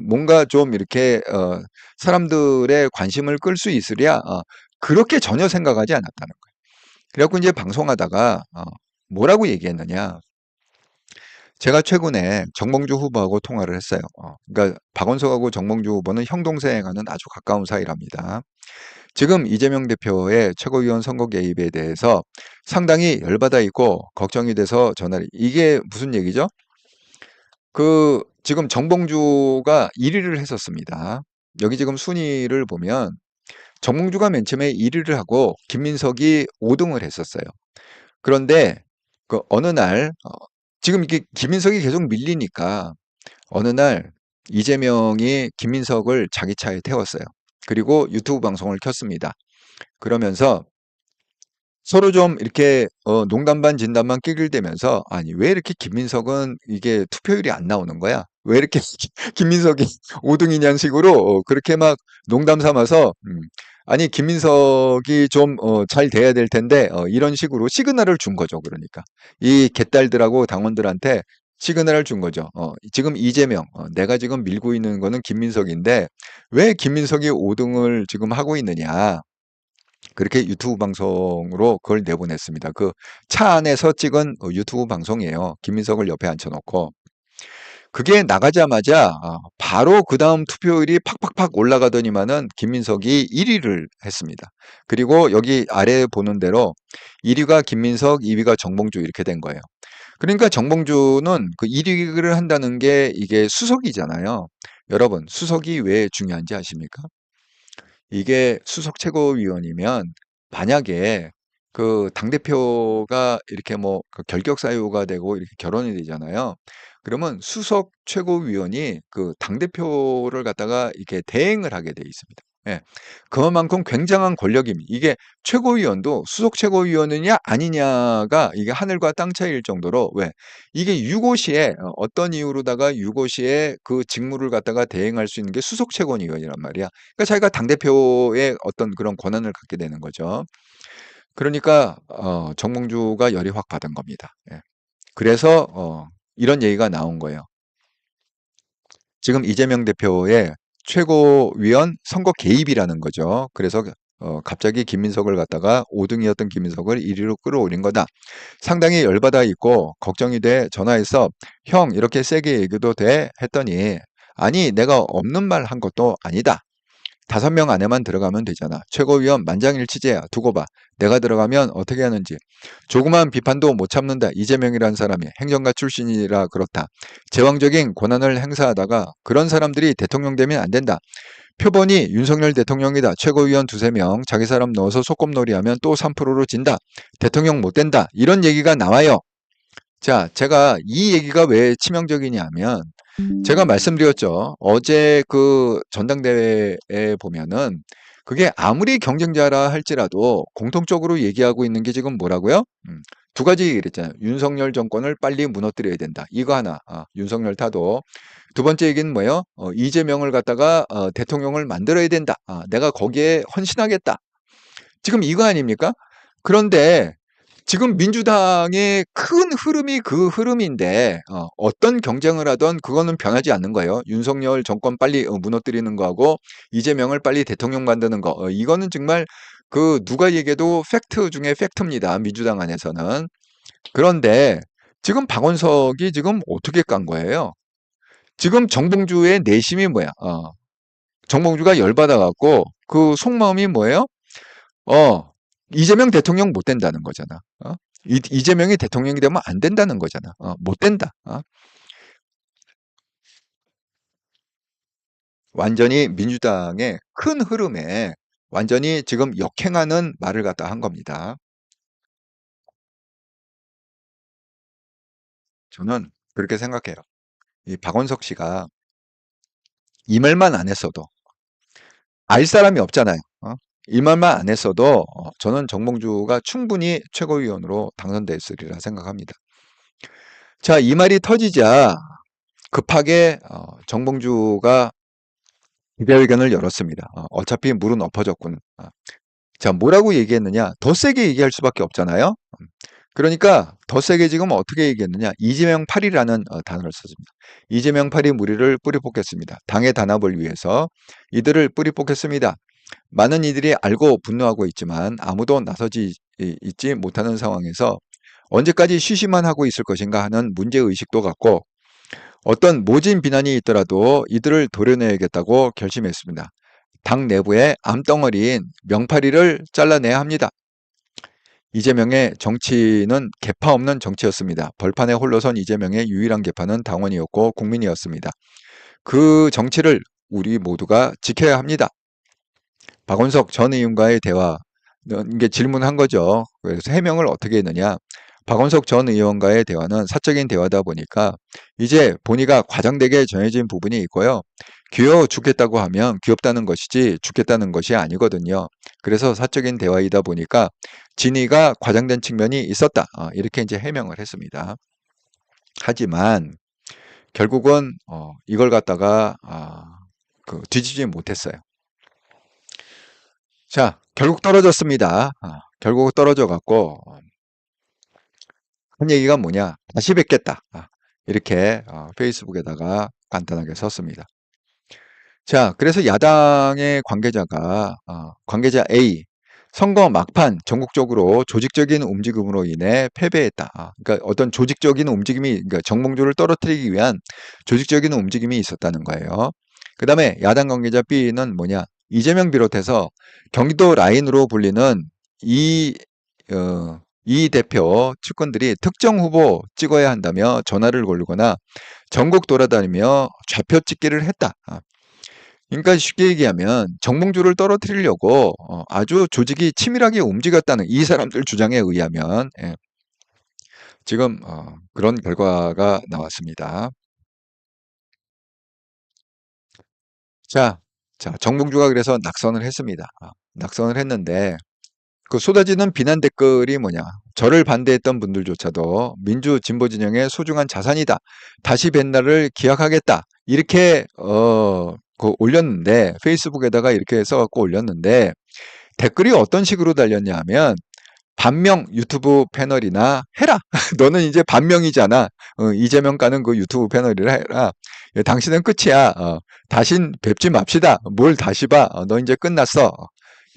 뭔가 좀 이렇게 사람들의 관심을 끌 수 있으랴. 그렇게 전혀 생각하지 않았다는 거예요. 그래갖고 이제 방송하다가 뭐라고 얘기했느냐. 제가 최근에 정몽주 후보하고 통화를 했어요. 그러니까 박원석하고 정몽주 후보는 형 동생하고는 아주 가까운 사이랍니다. 지금 이재명 대표의 최고위원 선거 개입에 대해서 상당히 열받아 있고 걱정이 돼서 전화를. 이게 무슨 얘기죠? 그 지금 정봉주가 1위를 했었습니다. 여기 지금 순위를 보면 정봉주가 맨 처음에 1위를 하고 김민석이 5등을 했었어요. 그런데 그 어느 날 지금 이게 김민석이 계속 밀리니까 어느 날 이재명이 김민석을 자기 차에 태웠어요. 그리고 유튜브 방송을 켰습니다. 그러면서 서로 좀 이렇게 농담 반 진담 반 끼글대면서, 아니 왜 이렇게 김민석은 이게 투표율이 안 나오는 거야? 왜 이렇게 김민석이 5등이냐는 식으로 그렇게 막 농담 삼아서, 아니 김민석이 좀 잘 돼야 될 텐데, 이런 식으로 시그널을 준 거죠. 그러니까 이 개딸들하고 당원들한테 시그널을 준 거죠. 지금 이재명, 내가 지금 밀고 있는 거는 김민석인데 왜 김민석이 5등을 지금 하고 있느냐? 그렇게 유튜브 방송으로 그걸 내보냈습니다. 그 차 안에서 찍은 유튜브 방송이에요. 김민석을 옆에 앉혀놓고. 그게 나가자마자 바로 그 다음 투표율이 팍팍팍 올라가더니만은 김민석이 1위를 했습니다. 그리고 여기 아래 보는 대로 1위가 김민석, 2위가 정봉주 이렇게 된 거예요. 그러니까 정봉주는 그 1위를 한다는 게 이게 수석이잖아요. 여러분, 수석이 왜 중요한지 아십니까? 이게 수석 최고위원이면 만약에 그 당대표가 이렇게 뭐그 결격 사유가 되고 이렇게 결혼이 되잖아요. 그러면 수석 최고위원이 그 당대표를 갖다가 이렇게 대행을 하게 돼 있습니다. 예. 그만큼 굉장한 권력입니다. 이게 최고위원도 수석 최고위원이냐 아니냐가 이게 하늘과 땅 차이일 정도로, 왜? 이게 유고시에 어떤 이유로다가 유고시에 그 직무를 갖다가 대행할 수 있는 게 수석 최고위원이란 말이야. 그러니까 자기가 당대표의 어떤 그런 권한을 갖게 되는 거죠. 그러니까 정몽주가 열이 확 받은 겁니다. 예. 그래서 이런 얘기가 나온 거예요. 지금 이재명 대표의 최고위원 선거 개입이라는 거죠. 그래서 갑자기 김민석을 갖다가 5등이었던 김민석을 1위로 끌어올린 거다. 상당히 열받아 있고 걱정이 돼 전화해서 형 이렇게 세게 얘기도 돼 했더니, 아니 내가 없는 말 한 것도 아니다. 5명 안에만 들어가면 되잖아. 최고위원 만장일치제야. 두고 봐. 내가 들어가면 어떻게 하는지. 조그마한 비판도 못 참는다. 이재명이라는 사람이 행정가 출신이라 그렇다. 제왕적인 권한을 행사하다가 그런 사람들이 대통령 되면 안 된다. 표본이 윤석열 대통령이다. 최고위원 2~3명 자기 사람 넣어서 소꿉놀이하면 또 3%로 진다. 대통령 못 된다. 이런 얘기가 나와요. 자, 제가 이 얘기가 왜 치명적이냐면 제가 말씀드렸죠. 어제 그 전당대회에 보면은 그게 아무리 경쟁자라 할지라도 공통적으로 얘기하고 있는 게 지금 뭐라고요? 두 가지 얘기를 했잖아요. 윤석열 정권을 빨리 무너뜨려야 된다. 이거 하나. 윤석열 타도. 두 번째 얘기는 뭐예요? 이재명을 갖다가 대통령을 만들어야 된다. 내가 거기에 헌신하겠다. 지금 이거 아닙니까? 그런데 지금 민주당의 큰 흐름이 그 흐름인데 어떤 경쟁을 하던 그거는 변하지 않는 거예요. 윤석열 정권 빨리 무너뜨리는 거하고 이재명을 빨리 대통령 만드는 거. 이거는 정말 그 누가 얘기해도 팩트 중에 팩트입니다. 민주당 안에서는. 그런데 지금 박원석이 지금 어떻게 깐 거예요? 지금 정봉주의 내심이 뭐야? 정봉주가 열받아 갖고 그 속마음이 뭐예요? 어, 이재명 대통령 못 된다는 거잖아. 이재명이 대통령이 되면 안 된다는 거잖아. 못 된다. 완전히 민주당의 큰 흐름에 완전히 지금 역행하는 말을 갖다 한 겁니다. 저는 그렇게 생각해요. 이 박원석 씨가 이 말만 안 했어도 알 사람이 없잖아요. 이 말만 안 했어도 저는 정몽주가 충분히 최고위원으로 당선됐으리라 생각합니다. 자, 이 말이 터지자 급하게 정봉주가 기자회견을 열었습니다. 어차피 물은 엎어졌군. 자, 뭐라고 얘기했느냐? 더 세게 얘기할 수밖에 없잖아요. 그러니까 더 세게 지금 어떻게 얘기했느냐? 이재명 파리라는 단어를 썼습니다. 이재명 파리 무리를 뿌리 뽑겠습니다. 당의 단합을 위해서 이들을 뿌리 뽑겠습니다. 많은 이들이 알고 분노하고 있지만 아무도 나서지 있지 못하는 상황에서 언제까지 쉬쉬만 하고 있을 것인가 하는 문제의식도 갖고 어떤 모진 비난이 있더라도 이들을 도려내야겠다고 결심했습니다. 당 내부의 암덩어리인 명파리를 잘라내야 합니다. 이재명의 정치는 계파 없는 정치였습니다. 벌판에 홀로선 이재명의 유일한 계파는 당원이었고 국민이었습니다. 그 정치를 우리 모두가 지켜야 합니다. 박원석 전 의원과의 대화, 이게 질문한 거죠. 그래서 해명을 어떻게 했느냐. 박원석 전 의원과의 대화는 사적인 대화다 보니까 이제 본의가 과장되게 정해진 부분이 있고요. 귀여워 죽겠다고 하면 귀엽다는 것이지 죽겠다는 것이 아니거든요. 그래서 사적인 대화이다 보니까 진의가 과장된 측면이 있었다. 이렇게 이제 해명을 했습니다. 하지만 결국은 이걸 갖다가 뒤지지 못했어요. 자, 결국 떨어졌습니다. 결국 떨어져 갖고 한 얘기가 뭐냐? 다시 뵙겠다. 이렇게 페이스북에다가 간단하게 썼습니다. 자, 그래서 야당의 관계자 A, 선거 막판 전국적으로 조직적인 움직임으로 인해 패배했다. 그러니까 어떤 조직적인 움직임이, 그러니까 정몽주를 떨어뜨리기 위한 조직적인 움직임이 있었다는 거예요. 그 다음에 야당 관계자 B는 뭐냐? 이재명 비롯해서 경기도 라인으로 불리는 이 대표 측근들이 특정 후보 찍어야 한다며 전화를 걸거나 전국 돌아다니며 좌표 찍기를 했다. 그러니까 쉽게 얘기하면 정몽주를 떨어뜨리려고 아주 조직이 치밀하게 움직였다는 이 사람들 주장에 의하면 지금 그런 결과가 나왔습니다. 자, 정몽주가 그래서 낙선을 했습니다. 낙선을 했는데 그 쏟아지는 비난 댓글이 뭐냐? 저를 반대했던 분들조차도 민주 진보 진영의 소중한 자산이다. 다시 뵌날을 기약하겠다. 이렇게 올렸는데 페이스북에다가 이렇게 써갖고 올렸는데 댓글이 어떤 식으로 달렸냐 하면 반명 유튜브 패널이나 해라. 너는 이제 반명이잖아. 이재명 까는 그 유튜브 패널이라 해라. 당신은 끝이야. 다신 뵙지 맙시다. 뭘 다시 봐. 너 이제 끝났어.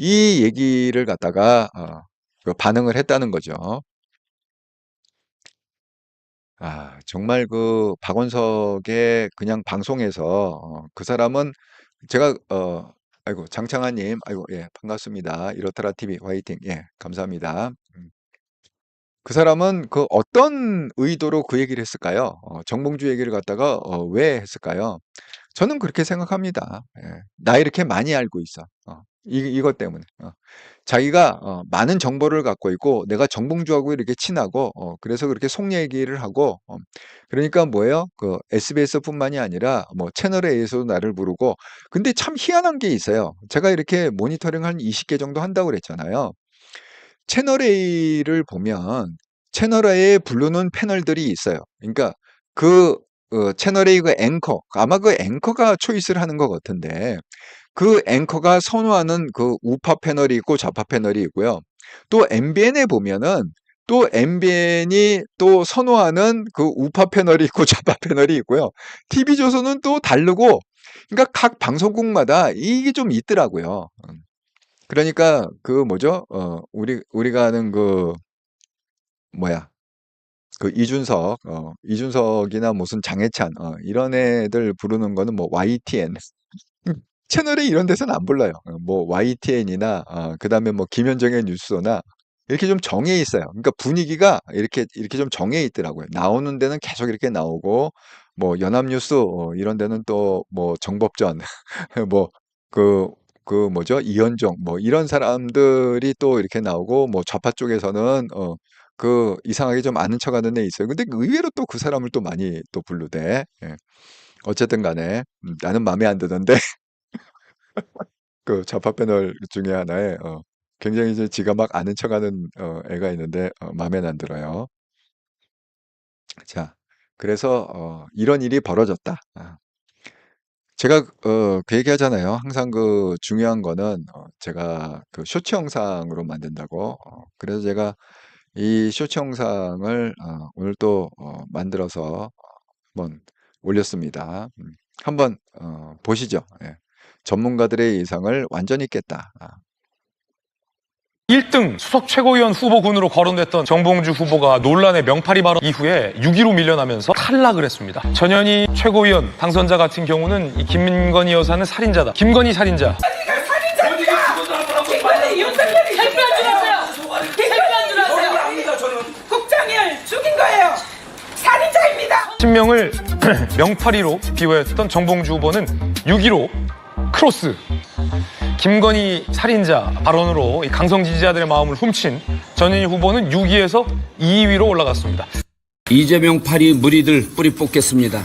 이 얘기를 갖다가 그 반응을 했다는 거죠. 정말 그 박원석의 그냥 방송에서 그 사람은 제가 아이고 장창환님 아이고 예 반갑습니다. 이렇더라 TV 화이팅 예 감사합니다. 그 사람은 그 어떤 의도로 그 얘기를 했을까요? 정봉주 얘기를 갖다가 왜 했을까요? 저는 그렇게 생각합니다. 예. 나 이렇게 많이 알고 있어. 이것 때문에. 자기가 많은 정보를 갖고 있고 내가 정봉주하고 이렇게 친하고 그래서 그렇게 속 얘기를 하고 그러니까 뭐예요? 그 SBS뿐만이 아니라 뭐 채널 A에서도 나를 부르고 근데 참 희한한 게 있어요. 제가 이렇게 모니터링 한 20개 정도 한다고 그랬잖아요. 채널 A를 보면 채널 A에 부르는 패널들이 있어요. 그러니까 그 채널 A 그 앵커 아마 그 앵커가 초이스를 하는 것 같은데 그 앵커가 선호하는 그 우파 패널이 있고 좌파 패널이 있고요. 또 MBN에 보면은 또 MBN이 또 선호하는 그 우파 패널이 있고 좌파 패널이 있고요. TV조선은 또 다르고 그러니까 각 방송국마다 이게 좀 있더라고요. 그러니까 그 뭐죠? 우리가 아는 그 뭐야? 그 이준석이나 무슨 장해찬 이런 애들 부르는 거는 뭐 YTN 채널에 이런 데서는 안 불러요. 뭐 YTN이나 그다음에 뭐 김현정의 뉴스나 이렇게 좀 정해 있어요. 그러니까 분위기가 이렇게 좀 정해 있더라고요. 나오는 데는 계속 이렇게 나오고 뭐 연합뉴스 이런 데는 또 뭐 정법전 뭐 그 뭐죠? 이현정 뭐 이런 사람들이 또 이렇게 나오고 뭐 좌파 쪽에서는 그 이상하게 좀 아는 척하는 애 있어요. 근데 의외로 또 그 사람을 또 많이 또 부르대. 예. 어쨌든 간에 나는 마음에 안 드는데 그 좌파 패널 중에 하나에 굉장히 이제 지가 막 아는 척하는 애가 있는데 마음에는 안 들어요. 자, 그래서 이런 일이 벌어졌다. 제가 그 얘기하잖아요. 항상 그 중요한 거는 제가 그 쇼츠 영상으로 만든다고. 그래서 제가 이 쇼츠 영상을 오늘 또 만들어서 한번 올렸습니다. 한번 보시죠. 예. 전문가들의 예상을 완전히 깼다. 1등 수석 최고위원 후보군으로 거론됐던 정봉주 후보가 논란의 명파리 발언 이후에 6위로 밀려나면서 탈락을 했습니다. 전현희 최고위원 당선자 같은 경우는 이 김건희 여사는 살인자다. 김건희 살인자. 김건희 윤석열이 대표한 줄 아세요? 대표한 줄 아세요? 국장을 죽인 거예요. 살인자입니다. 신명을 명파리로 비호했던 정봉주 후보는 6위로 크로스. 김건희 살인자 발언으로 이 강성 지지자들의 마음을 훔친 전현희 후보는 6위에서 2위로 올라갔습니다. 이재명 파리 무리들 뿌리 뽑겠습니다.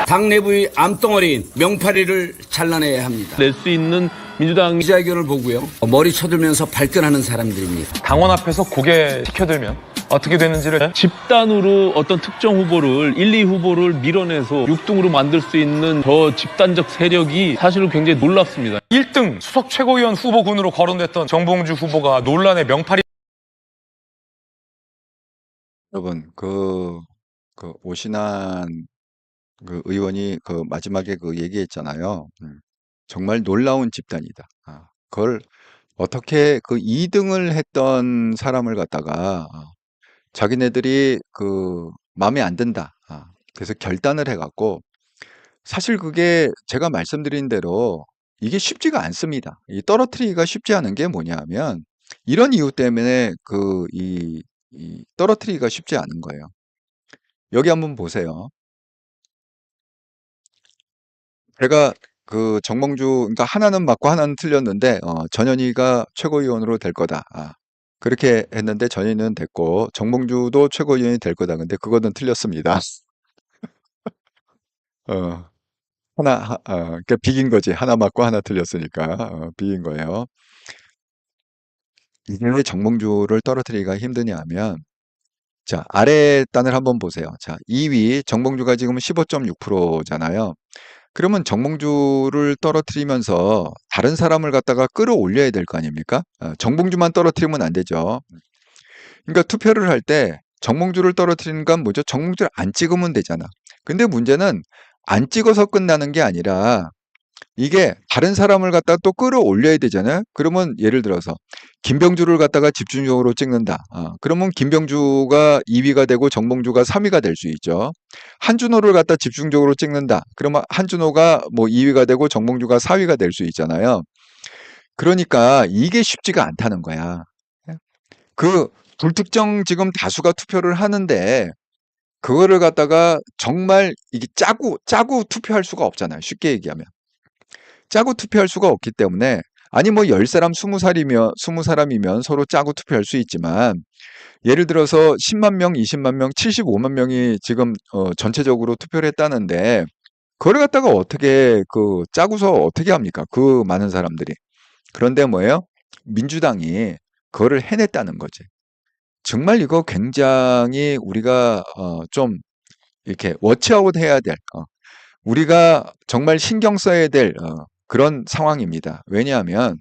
당 내부의 암덩어리인 명파리를 잘라내야 합니다. 낼 수 있는 민주당 기자회견을 보고요. 머리 쳐들면서 발끈하는 사람들입니다. 당원 앞에서 고개 시켜들면 어떻게 되는지를 집단으로 어떤 특정 후보를 1, 2 후보를 밀어내서 6등으로 만들 수 있는 저 집단적 세력이 사실은 굉장히 놀랍습니다. 1등 수석 최고위원 후보군으로 거론됐던 정봉주 후보가 논란의 명파리. 여러분, 오신환 그 의원이 그 마지막에 그 얘기했잖아요. 정말 놀라운 집단이다. 그걸 어떻게 그 2등을 했던 사람을 갖다가 자기네들이 그 마음에 안 든다. 그래서 결단을 해갖고 사실 그게 제가 말씀드린 대로 이게 쉽지가 않습니다. 이 떨어뜨리기가 쉽지 않은 게 뭐냐면 이런 이유 때문에 이 떨어뜨리기가 쉽지 않은 거예요. 여기 한번 보세요. 제가 그 정몽주, 그러니까 하나는 맞고 하나는 틀렸는데, 전현희가 최고위원으로 될 거다. 그렇게 했는데 전현희는 됐고, 정몽주도 최고위원이 될 거다. 근데 그거는 틀렸습니다. 어, 그러니까 비긴 거지. 하나 맞고 하나 틀렸으니까, 비긴 거예요. 이게 정몽주를 떨어뜨리기가 힘드냐 하면, 자, 아래 단을 한번 보세요. 자, 2위, 정몽주가 지금 15.6%잖아요. 그러면 정봉주를 떨어뜨리면서 다른 사람을 갖다가 끌어올려야 될 거 아닙니까? 정봉주만 떨어뜨리면 안 되죠. 그러니까 투표를 할 때 정봉주를 떨어뜨리는 건 뭐죠? 정봉주를 안 찍으면 되잖아. 근데 문제는 안 찍어서 끝나는 게 아니라 이게 다른 사람을 갖다가 또 끌어올려야 되잖아요. 그러면 예를 들어서 김병주를 갖다가 집중적으로 찍는다. 그러면 김병주가 2위가 되고 정봉주가 3위가 될 수 있죠. 한준호를 갖다 집중적으로 찍는다. 그러면 한준호가 뭐 2위가 되고 정봉주가 4위가 될 수 있잖아요. 그러니까 이게 쉽지가 않다는 거야. 그 불특정 지금 다수가 투표를 하는데 그거를 갖다가 정말 이게 짜고 투표할 수가 없잖아요. 쉽게 얘기하면. 짜고 투표할 수가 없기 때문에 아니 뭐 10사람 20사람이면 서로 짜고 투표할 수 있지만 예를 들어서 10만 명, 20만 명, 75만 명이 지금 전체적으로 투표를 했다는데 그걸 갖다가 어떻게 그 짜고서 어떻게 합니까? 그 많은 사람들이. 그런데 뭐예요? 민주당이 그거를 해냈다는 거지. 정말 이거 굉장히 우리가 좀 이렇게 워치아웃 해야 될 우리가 정말 신경 써야 될 그런 상황입니다. 왜냐하면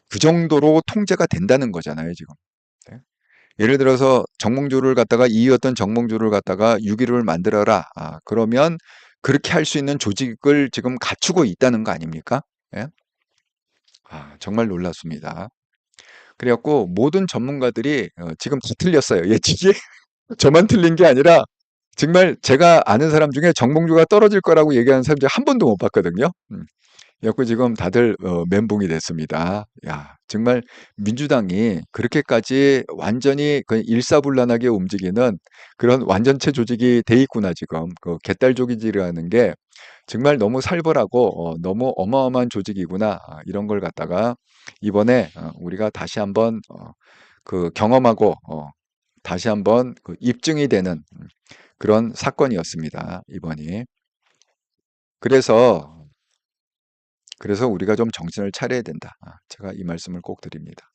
그 정도로 통제가 된다는 거잖아요, 지금. 네. 예를 들어서 정몽주를 갖다가 2위였던 정몽주를 갖다가 6위를 만들어라. 그러면 그렇게 할 수 있는 조직을 지금 갖추고 있다는 거 아닙니까? 예? 정말 놀랐습니다. 그래갖고 모든 전문가들이 지금 다 틀렸어요. 예측이 저만 틀린 게 아니라 정말 제가 아는 사람 중에 정봉주가 떨어질 거라고 얘기하는 사람 한 번도 못 봤거든요. 그래갖고 지금 다들 멘붕이 됐습니다. 야, 정말 민주당이 그렇게까지 완전히 그 일사불란하게 움직이는 그런 완전체 조직이 돼 있구나 지금. 그 개딸조직이라는 게 정말 너무 살벌하고 너무 어마어마한 조직이구나. 이런 걸 갖다가 이번에 우리가 다시 한번 그 경험하고 다시 한번 그 입증이 되는 그런 사건이었습니다. 이번이. 그래서 우리가 좀 정신을 차려야 된다. 제가 이 말씀을 꼭 드립니다.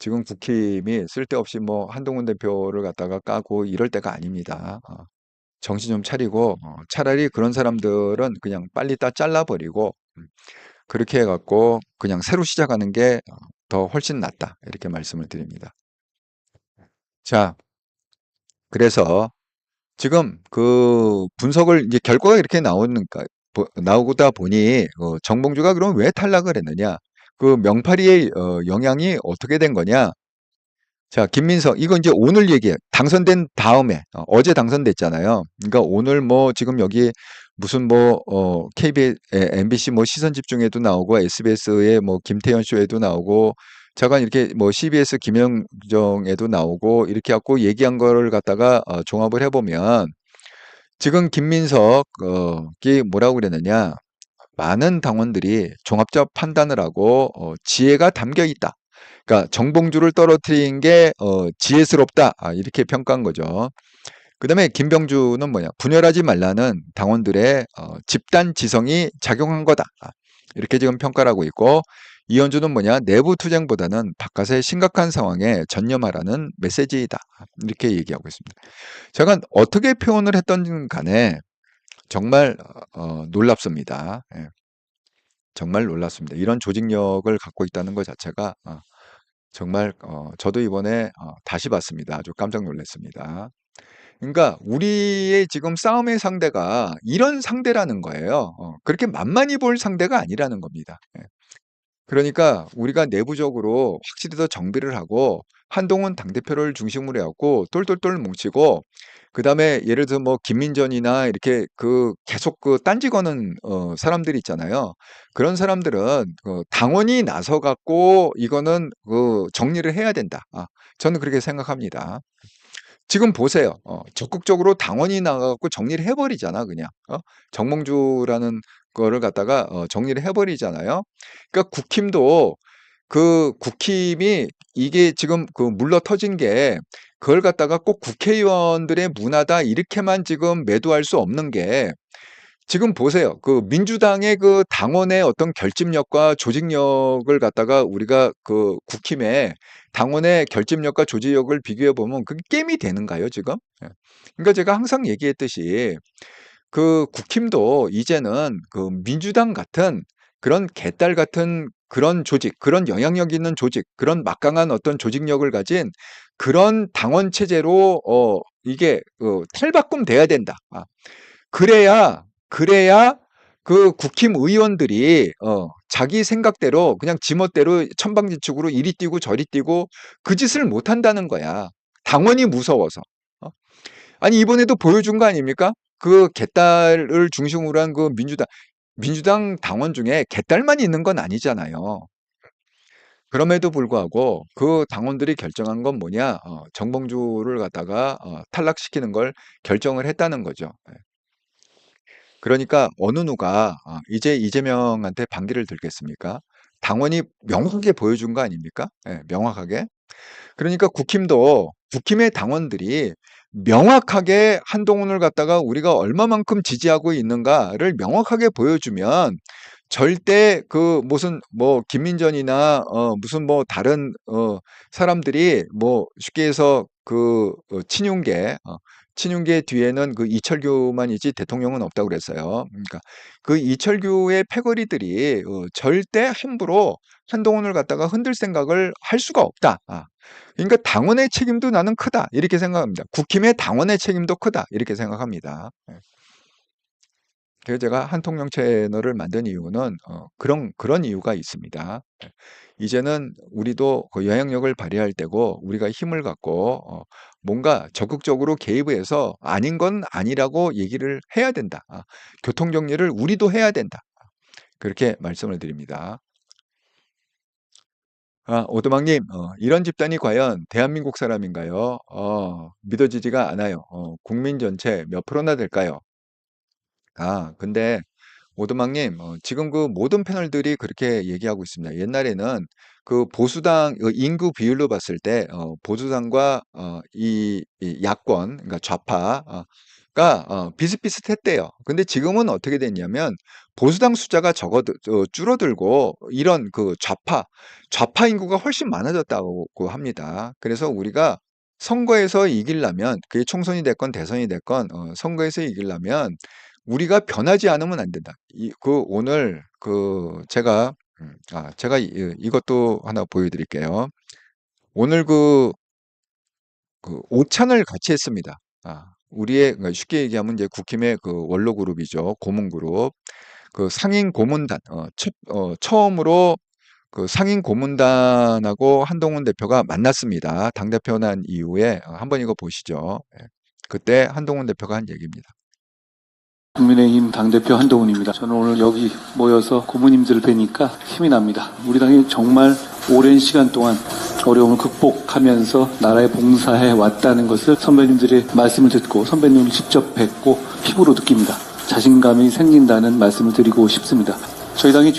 지금 국힘이 쓸데없이 뭐 한동훈 대표를 갖다가 까고 이럴 때가 아닙니다. 정신 좀 차리고 차라리 그런 사람들은 그냥 빨리 다 잘라버리고 그렇게 해갖고 그냥 새로 시작하는 게 더 훨씬 낫다. 이렇게 말씀을 드립니다. 자, 그래서 지금 그 분석을 이제 결과가 이렇게 나오다 보니 정봉주가 그럼 왜 탈락을 했느냐? 그 명파리의 영향이 어떻게 된 거냐? 자, 김민석, 이거 이제 오늘 얘기예요. 당선된 다음에, 어제 당선됐잖아요. 그러니까 오늘 뭐 지금 여기 무슨 뭐, KBS, MBC 뭐 시선 집중에도 나오고, SBS의 뭐 김태현 쇼에도 나오고, 잠깐 이렇게 뭐 CBS 김영정에도 나오고, 이렇게 갖고 얘기한 거를 갖다가 종합을 해보면, 지금 김민석이 뭐라고 그랬느냐. 많은 당원들이 종합적 판단을 하고, 지혜가 담겨 있다. 그러니까 정봉주를 떨어뜨린 게 지혜스럽다. 이렇게 평가한 거죠. 그다음에 김병주는 뭐냐? 분열하지 말라는 당원들의 집단 지성이 작용한 거다. 이렇게 지금 평가를 하고 있고 이현주는 뭐냐? 내부 투쟁보다는 바깥의 심각한 상황에 전념하라는 메시지이다. 이렇게 얘기하고 있습니다. 제가 어떻게 표현을 했던 간에 정말 놀랍습니다. 예, 정말 놀랐습니다. 이런 조직력을 갖고 있다는 것 자체가 정말 저도 이번에 다시 봤습니다. 아주 깜짝 놀랐습니다. 그러니까 우리의 지금 싸움의 상대가 이런 상대라는 거예요. 그렇게 만만히 볼 상대가 아니라는 겁니다. 예. 그러니까 우리가 내부적으로 확실히 더 정비를 하고 한동훈 당대표를 중심으로 해갖고 똘똘똘 뭉치고 그다음에 예를 들어 뭐 김민전이나 이렇게 그 계속 그 딴지 거는 사람들이 있잖아요. 그런 사람들은 당원이 나서 갖고 이거는 그 정리를 해야 된다. 저는 그렇게 생각합니다. 지금 보세요. 적극적으로 당원이 나가갖고 정리를 해버리잖아, 그냥. 정몽주라는 거를 갖다가 정리를 해버리잖아요. 그러니까 국힘도 그 국힘이 이게 지금 그 물러 터진 게 그걸 갖다가 꼭 국회의원들의 문화다 이렇게만 지금 매도할 수 없는 게 지금 보세요. 그 민주당의 그 당원의 어떤 결집력과 조직력을 갖다가 우리가 그 국힘의 당원의 결집력과 조직력을 비교해 보면 그게 게임이 되는가요, 지금? 예. 그러니까 제가 항상 얘기했듯이 그 국힘도 이제는 그 민주당 같은 그런 개딸 같은 그런 조직, 그런 영향력 있는 조직, 그런 막강한 어떤 조직력을 가진 그런 당원 체제로 이게 탈바꿈 돼야 된다. 그래야 그 국힘 의원들이 자기 생각대로 그냥 지멋대로 천방지축으로 이리 뛰고 저리 뛰고 그 짓을 못 한다는 거야. 당원이 무서워서. 아니 이번에도 보여준 거 아닙니까? 그 개딸을 중심으로 한 그 민주당 당원 중에 개딸만 있는 건 아니잖아요. 그럼에도 불구하고 그 당원들이 결정한 건 뭐냐? 정봉주를 갖다가 탈락시키는 걸 결정을 했다는 거죠. 예. 그러니까 어느 누가 이제 이재명한테 반기를 들겠습니까? 당원이 명확하게 보여준 거 아닙니까? 예, 명확하게. 그러니까 국힘의 당원들이 명확하게 한동훈을 갖다가 우리가 얼마만큼 지지하고 있는가를 명확하게 보여주면 절대 그 무슨 뭐 김민전이나 무슨 뭐 다른 사람들이 뭐 쉽게 해서 그 친윤계 뒤에는 그 이철규만이지 대통령은 없다고 그랬어요. 그러니까 그 이철규의 패거리들이 절대 함부로 한동훈을 갖다가 흔들 생각을 할 수가 없다. 그러니까 당원의 책임도 나는 크다. 이렇게 생각합니다. 국힘의 당원의 책임도 크다. 이렇게 생각합니다. 예. 그래서 제가 한통령 채널을 만든 이유는 그런 이유가 있습니다. 예. 이제는 우리도 그 영향력을 발휘할 때고 우리가 힘을 갖고 뭔가 적극적으로 개입을 해서 아닌 건 아니라고 얘기를 해야 된다. 교통 정리를 우리도 해야 된다. 그렇게 말씀을 드립니다. 오두막님, 이런 집단이 과연 대한민국 사람인가요? 믿어지지가 않아요. 국민 전체 몇 프로나 될까요? 근데 오두막님, 지금 그 모든 패널들이 그렇게 얘기하고 있습니다. 옛날에는 그 보수당 인구 비율로 봤을 때 보수당과 이 야권, 그러니까 좌파가 비슷비슷했대요. 근데 지금은 어떻게 됐냐면 보수당 숫자가 줄어들고 이런 그 좌파 인구가 훨씬 많아졌다고 합니다. 그래서 우리가 선거에서 이기려면 그게 총선이 됐건 대선이 됐건 선거에서 이기려면 우리가 변하지 않으면 안 된다. 오늘 제가 이것도 하나 보여드릴게요. 오늘 오찬을 같이 했습니다. 그러니까 쉽게 얘기하면 이제 국힘의 그 원로 그룹이죠. 고문 그룹. 그 상임 고문단, 처음으로 그 상임 고문단하고 한동훈 대표가 만났습니다. 당대표 난 이후에 한번 이거 보시죠. 예. 그때 한동훈 대표가 한 얘기입니다. 국민의힘 당대표 한동훈입니다. 저는 오늘 여기 모여서 고모님들을 뵈니까 힘이 납니다. 우리 당이 정말 오랜 시간 동안 어려움을 극복하면서 나라에 봉사해 왔다는 것을 선배님들의 말씀을 듣고 선배님을 직접 뵙고 피부로 느낍니다. 자신감이 생긴다는 말씀을 드리고 싶습니다. 저희 당이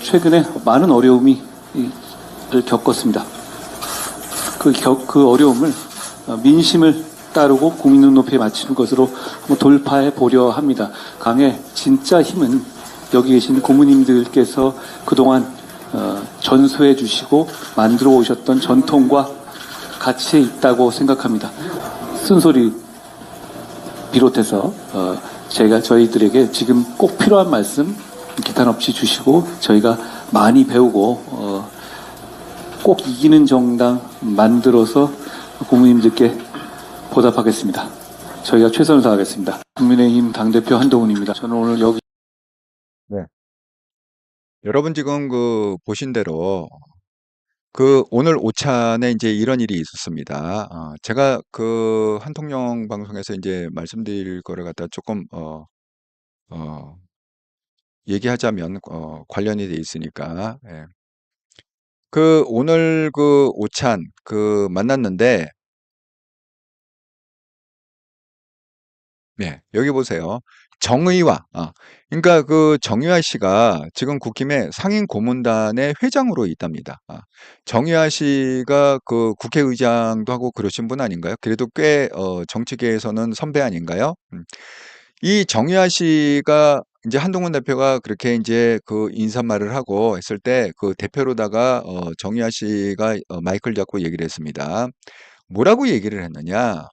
최근에 많은 어려움을 겪었습니다. 그 어려움을 민심을 따르고 국민 눈높이에 맞추는 것으로 한번 돌파해 보려 합니다. 강의 진짜 힘은 여기 계신 고모님들께서 그동안 전수해 주시고 만들어 오셨던 전통과 가치에 있다고 생각합니다. 쓴소리 비롯해서 저희들에게 지금 꼭 필요한 말씀 기탄 없이 주시고 저희가 많이 배우고 꼭 이기는 정당 만들어서 고모님들께 보답하겠습니다. 저희가 최선을 다하겠습니다. 국민의힘 당대표 한동훈입니다. 저는 오늘 여기 여러분 지금 보신 대로 오늘 오찬에 이제 이런 일이 있었습니다. 제가 한통령 방송에서 이제 말씀드릴 거를 갖다 조금 얘기하자면 관련이 돼 있으니까. 예. 오늘 오찬 만났는데, 네, 여기 보세요. 정의화. 그러니까 정의화 씨가 지금 국힘의 상임 고문단의 회장으로 있답니다. 정의화 씨가 국회의장도 하고 그러신 분 아닌가요? 그래도 꽤 정치계에서는 선배 아닌가요? 이 정의화 씨가 이제 한동훈 대표가 그렇게 이제 인사말을 하고 했을 때 대표로다가 정의화 씨가 마이크를 잡고 얘기를 했습니다. 뭐라고 얘기를 했느냐?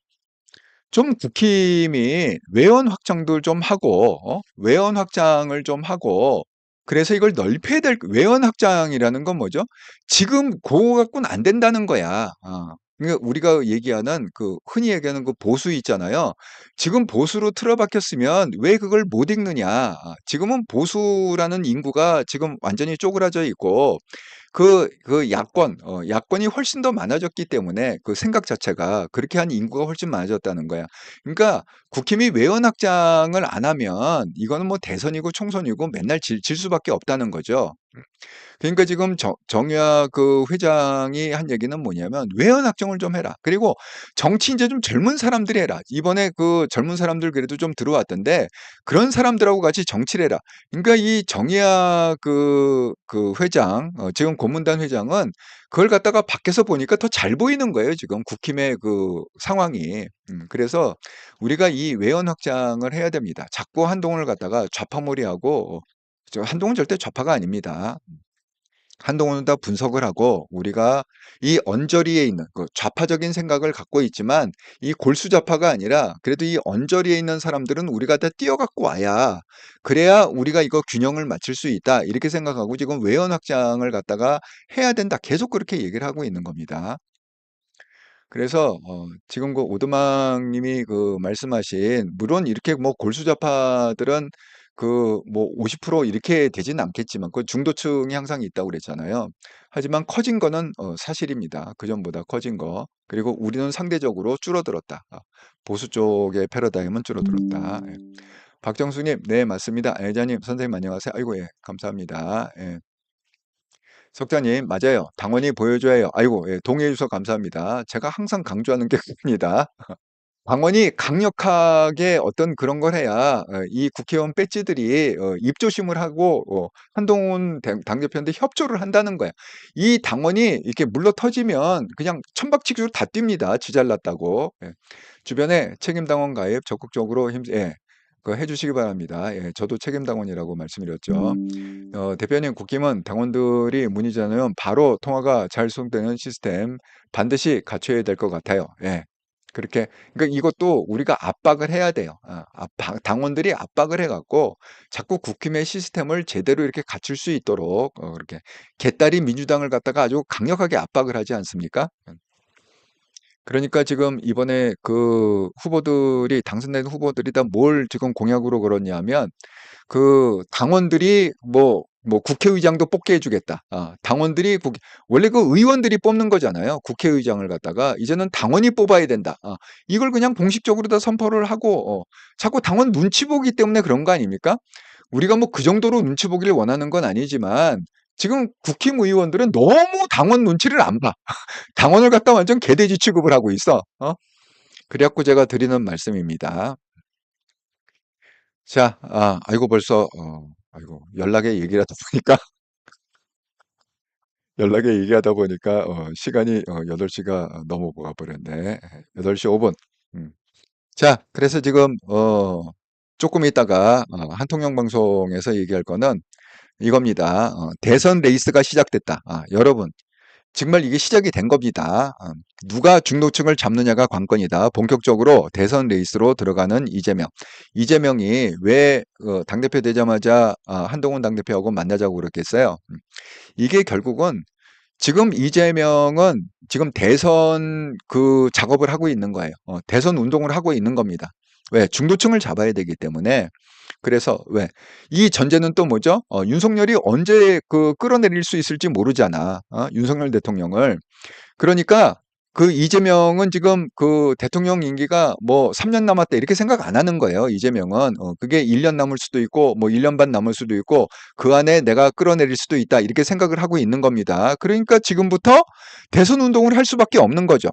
좀 국힘이 외연 확장도 좀 하고, 외연 확장을 좀 하고, 그래서 이걸 넓혀야 외연 확장이라는 건 뭐죠? 지금 그거 갖고는 안 된다는 거야. 그러니까 우리가 얘기하는 흔히 얘기하는 보수 있잖아요. 지금 보수로 틀어박혔으면 왜 그걸 못 읽느냐? 지금은 보수라는 인구가 지금 완전히 쪼그라져 있고, 야권이 훨씬 더 많아졌기 때문에 생각 자체가 그렇게 한 인구가 훨씬 많아졌다는 거야. 그러니까 국힘이 외연 확장을 안 하면 이거는 뭐 대선이고 총선이고 맨날 질 수밖에 없다는 거죠. 그러니까 지금 정유아 회장이 한 얘기는 뭐냐면 외연 확정을 좀 해라. 그리고 정치 이제 좀 젊은 사람들이 해라. 이번에 젊은 사람들 그래도 좀 들어왔던데 그런 사람들하고 같이 정치를 해라. 그러니까 이 정유아 회장, 지금 고문단 회장은 그걸 갖다가 밖에서 보니까 더 잘 보이는 거예요. 지금 국힘의 상황이. 그래서 우리가 이 외연 확장을 해야 됩니다. 자꾸 한동훈을 갖다가 좌파몰이하고 한동훈 절대 좌파가 아닙니다. 한동훈은 다 분석을 하고 우리가 이 언저리에 있는 좌파적인 생각을 갖고 있지만 이 골수좌파가 아니라 그래도 이 언저리에 있는 사람들은 우리가 다 뛰어갖고 와야 그래야 우리가 이거 균형을 맞출 수 있다 이렇게 생각하고 지금 외연 확장을 갖다가 해야 된다 계속 그렇게 얘기를 하고 있는 겁니다. 그래서 지금 오드막 님이 말씀하신 물론 이렇게 뭐 골수좌파들은 뭐 50% 이렇게 되지는 않겠지만 중도층이 항상 있다고 그랬잖아요. 하지만 커진 거는 사실입니다. 그전보다 커진 거. 그리고 우리는 상대적으로 줄어들었다. 보수 쪽의 패러다임은 줄어들었다. 예. 박정수님, 네, 맞습니다. 애자님, 선생님 안녕하세요. 아이고, 예, 감사합니다. 예. 석자님, 맞아요. 당원이 보여줘야 해요. 아이고, 예, 동의해 주셔서 감사합니다. 제가 항상 강조하는 게 그겁니다. 당원이 강력하게 어떤 그런 걸 해야 이 국회의원 배지들이 입조심을 하고 한동훈 당대표한테 협조를 한다는 거야. 이 당원이 이렇게 물러 터지면 그냥 천박치기로 다 뜁니다. 지 잘났다고. 예. 주변에 책임당원 가입 적극적으로 예. 그 해주시기 바랍니다. 예, 저도 책임당원이라고 말씀드렸죠. 대표님, 국힘은 당원들이 문의자는 바로 통화가 잘 수송되는 시스템 반드시 갖춰야 될 것 같아요. 예. 그렇게, 그러니까 이것도 우리가 압박을 해야 돼요. 당원들이 압박을 해갖고 자꾸 국힘의 시스템을 제대로 이렇게 갖출 수 있도록 그렇게 개딸이 민주당을 갖다가 아주 강력하게 압박을 하지 않습니까? 그러니까 지금 이번에 그 후보들이 당선된 후보들이 다 뭘 지금 공약으로 걸었냐면 그 당원들이 뭐 국회의장도 뽑게 해주겠다. 당원들이 원래 그 의원들이 뽑는 거잖아요. 국회의장을 갖다가 이제는 당원이 뽑아야 된다. 이걸 그냥 공식적으로 다 선포를 하고 자꾸 당원 눈치 보기 때문에 그런 거 아닙니까? 우리가 뭐 그 정도로 눈치 보기를 원하는 건 아니지만 지금 국힘 의원들은 너무 당원 눈치를 안 봐. 당원을 갖다 완전 개돼지 취급을 하고 있어. 그래갖고 제가 드리는 말씀입니다. 자, 아이고 벌써 아이고 연락에 얘기를 하다 보니까 시간이 8시가 넘어가 버렸네. 8시 5분. 자, 그래서 지금 조금 있다가 한통령 방송에서 얘기할 거는 이겁니다. 대선 레이스가 시작됐다. 여러분, 정말 이게 시작이 된 겁니다. 누가 중도층을 잡느냐가 관건이다. 본격적으로 대선 레이스로 들어가는 이재명. 이재명이 왜 당대표 되자마자 한동훈 당대표하고 만나자고 그랬겠어요? 이게 결국은 지금 이재명은 지금 대선 그 작업을 하고 있는 거예요. 대선 운동을 하고 있는 겁니다. 왜? 중도층을 잡아야 되기 때문에. 그래서 왜? 이 전제는 또 뭐죠? 윤석열이 언제 끌어내릴 수 있을지 모르잖아. 윤석열 대통령을. 그러니까 그 이재명은 지금 그 대통령 임기가 뭐 3년 남았다 이렇게 생각 안 하는 거예요. 이재명은. 그게 1년 남을 수도 있고 뭐 1년 반 남을 수도 있고 그 안에 내가 끌어내릴 수도 있다 이렇게 생각을 하고 있는 겁니다. 그러니까 지금부터 대선 운동을 할 수밖에 없는 거죠.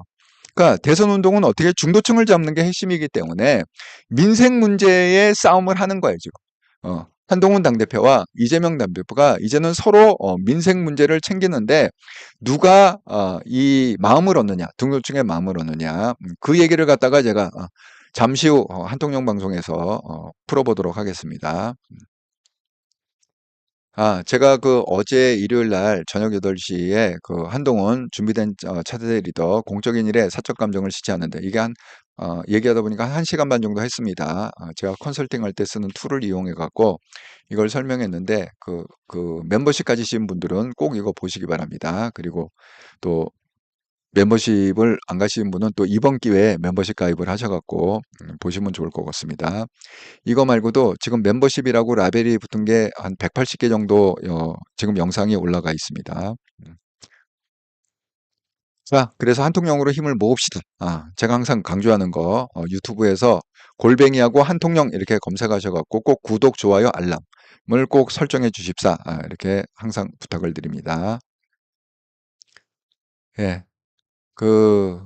그러니까 대선 운동은 어떻게 중도층을 잡는 게 핵심이기 때문에 민생 문제의 싸움을 하는 거예요, 지금. 한동훈 당대표와 이재명 당대표가 이제는 서로 민생 문제를 챙기는데 누가 이 마음을 얻느냐, 중도층의 마음을 얻느냐, 그 얘기를 갖다가 제가 잠시 후 한통령 방송에서 풀어보도록 하겠습니다. 제가 그 어제 일요일 날 저녁 8시에 그 한동훈 준비된 차세대 리더 공적인 일에 사적 감정을 시치하는데 이게 얘기하다 보니까 한 1시간 반 정도 했습니다. 제가 컨설팅 할 때 쓰는 툴을 이용해 갖고 이걸 설명했는데 그 멤버십 가지신 분들은 꼭 이거 보시기 바랍니다. 그리고 또 멤버십을 안 가시는 분은 또 이번 기회에 멤버십 가입을 하셔갖고 보시면 좋을 것 같습니다. 이거 말고도 지금 멤버십이라고 라벨이 붙은 게 한 180개 정도 지금 영상이 올라가 있습니다. 자, 그래서 한통령으로 힘을 모읍시다. 제가 항상 강조하는 거 유튜브에서 골뱅이하고 한통령 이렇게 검색하셔갖고 꼭 구독, 좋아요, 알람을 꼭 설정해 주십사. 이렇게 항상 부탁을 드립니다. 예, 그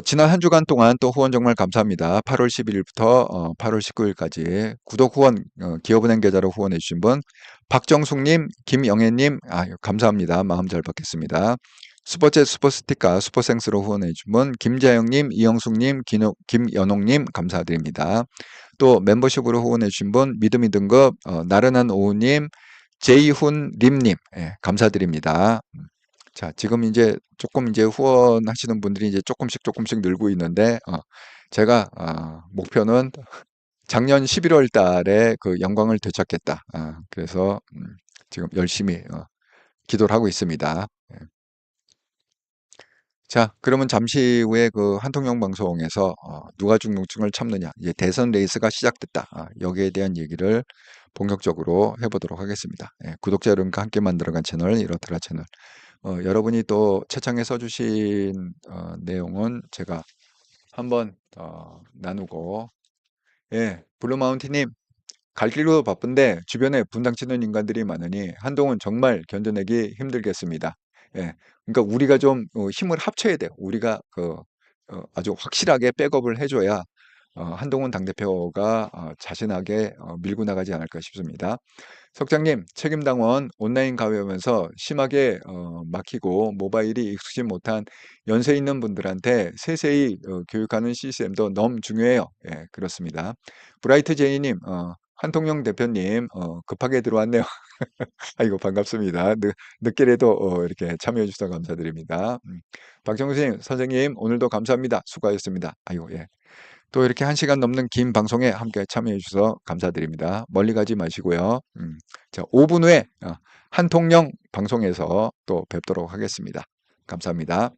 지난 한 주간 동안 또 후원 정말 감사합니다. 8월 11일부터 8월 19일까지 구독 후원, 기업은행 계좌로 후원해 주신 분, 박정숙님, 김영애님, 감사합니다. 마음 잘 받겠습니다. 슈퍼챗 슈퍼스티커 슈퍼생스로 후원해 주신 분, 김자영님, 이영숙님, 김연옥님, 감사드립니다. 또 멤버십으로 후원해 주신 분, 믿음이 등급, 나른한 오후님, 제이훈림님, 감사드립니다. 자, 지금 이제 조금 이제 후원하시는 분들이 이제 조금씩 늘고 있는데, 제가, 목표는 작년 11월 달에 그 영광을 되찾겠다. 그래서, 지금 열심히, 기도를 하고 있습니다. 예. 자, 그러면 잠시 후에 그 한통령 방송에서, 누가 중도층을 참느냐, 이제 대선 레이스가 시작됐다. 여기에 대한 얘기를 본격적으로 해보도록 하겠습니다. 구독자 여러분과 함께 만들어간 채널, 이렇더라 채널. 여러분이 또 채창에 써주신 내용은 제가 한번 나누고, 블루마운틴님, 갈 길도 바쁜데 주변에 분당 치는 인간들이 많으니 한동훈 정말 견뎌내기 힘들겠습니다. 그러니까 우리가 좀 힘을 합쳐야 돼요. 우리가 아주 확실하게 백업을 해줘야 한동훈 당대표가 자신하게 밀고 나가지 않을까 싶습니다. 석장님, 책임당원 온라인 가외하면서 심하게 막히고 모바일이 익숙지 못한 연세 있는 분들한테 세세히 교육하는 시스템도 너무 중요해요. 예, 그렇습니다. 브라이트 제이님, 한통령 대표님, 급하게 들어왔네요. 아이고, 반갑습니다. 늦게라도 이렇게 참여해 주셔서 감사드립니다. 박정수 선생님, 오늘도 감사합니다. 수고하셨습니다. 아이고, 예. 또 이렇게 1시간 넘는 긴 방송에 함께 참여해 주셔서 감사드립니다. 멀리 가지 마시고요. 자, 5분 후에 한통령 방송에서 또 뵙도록 하겠습니다. 감사합니다.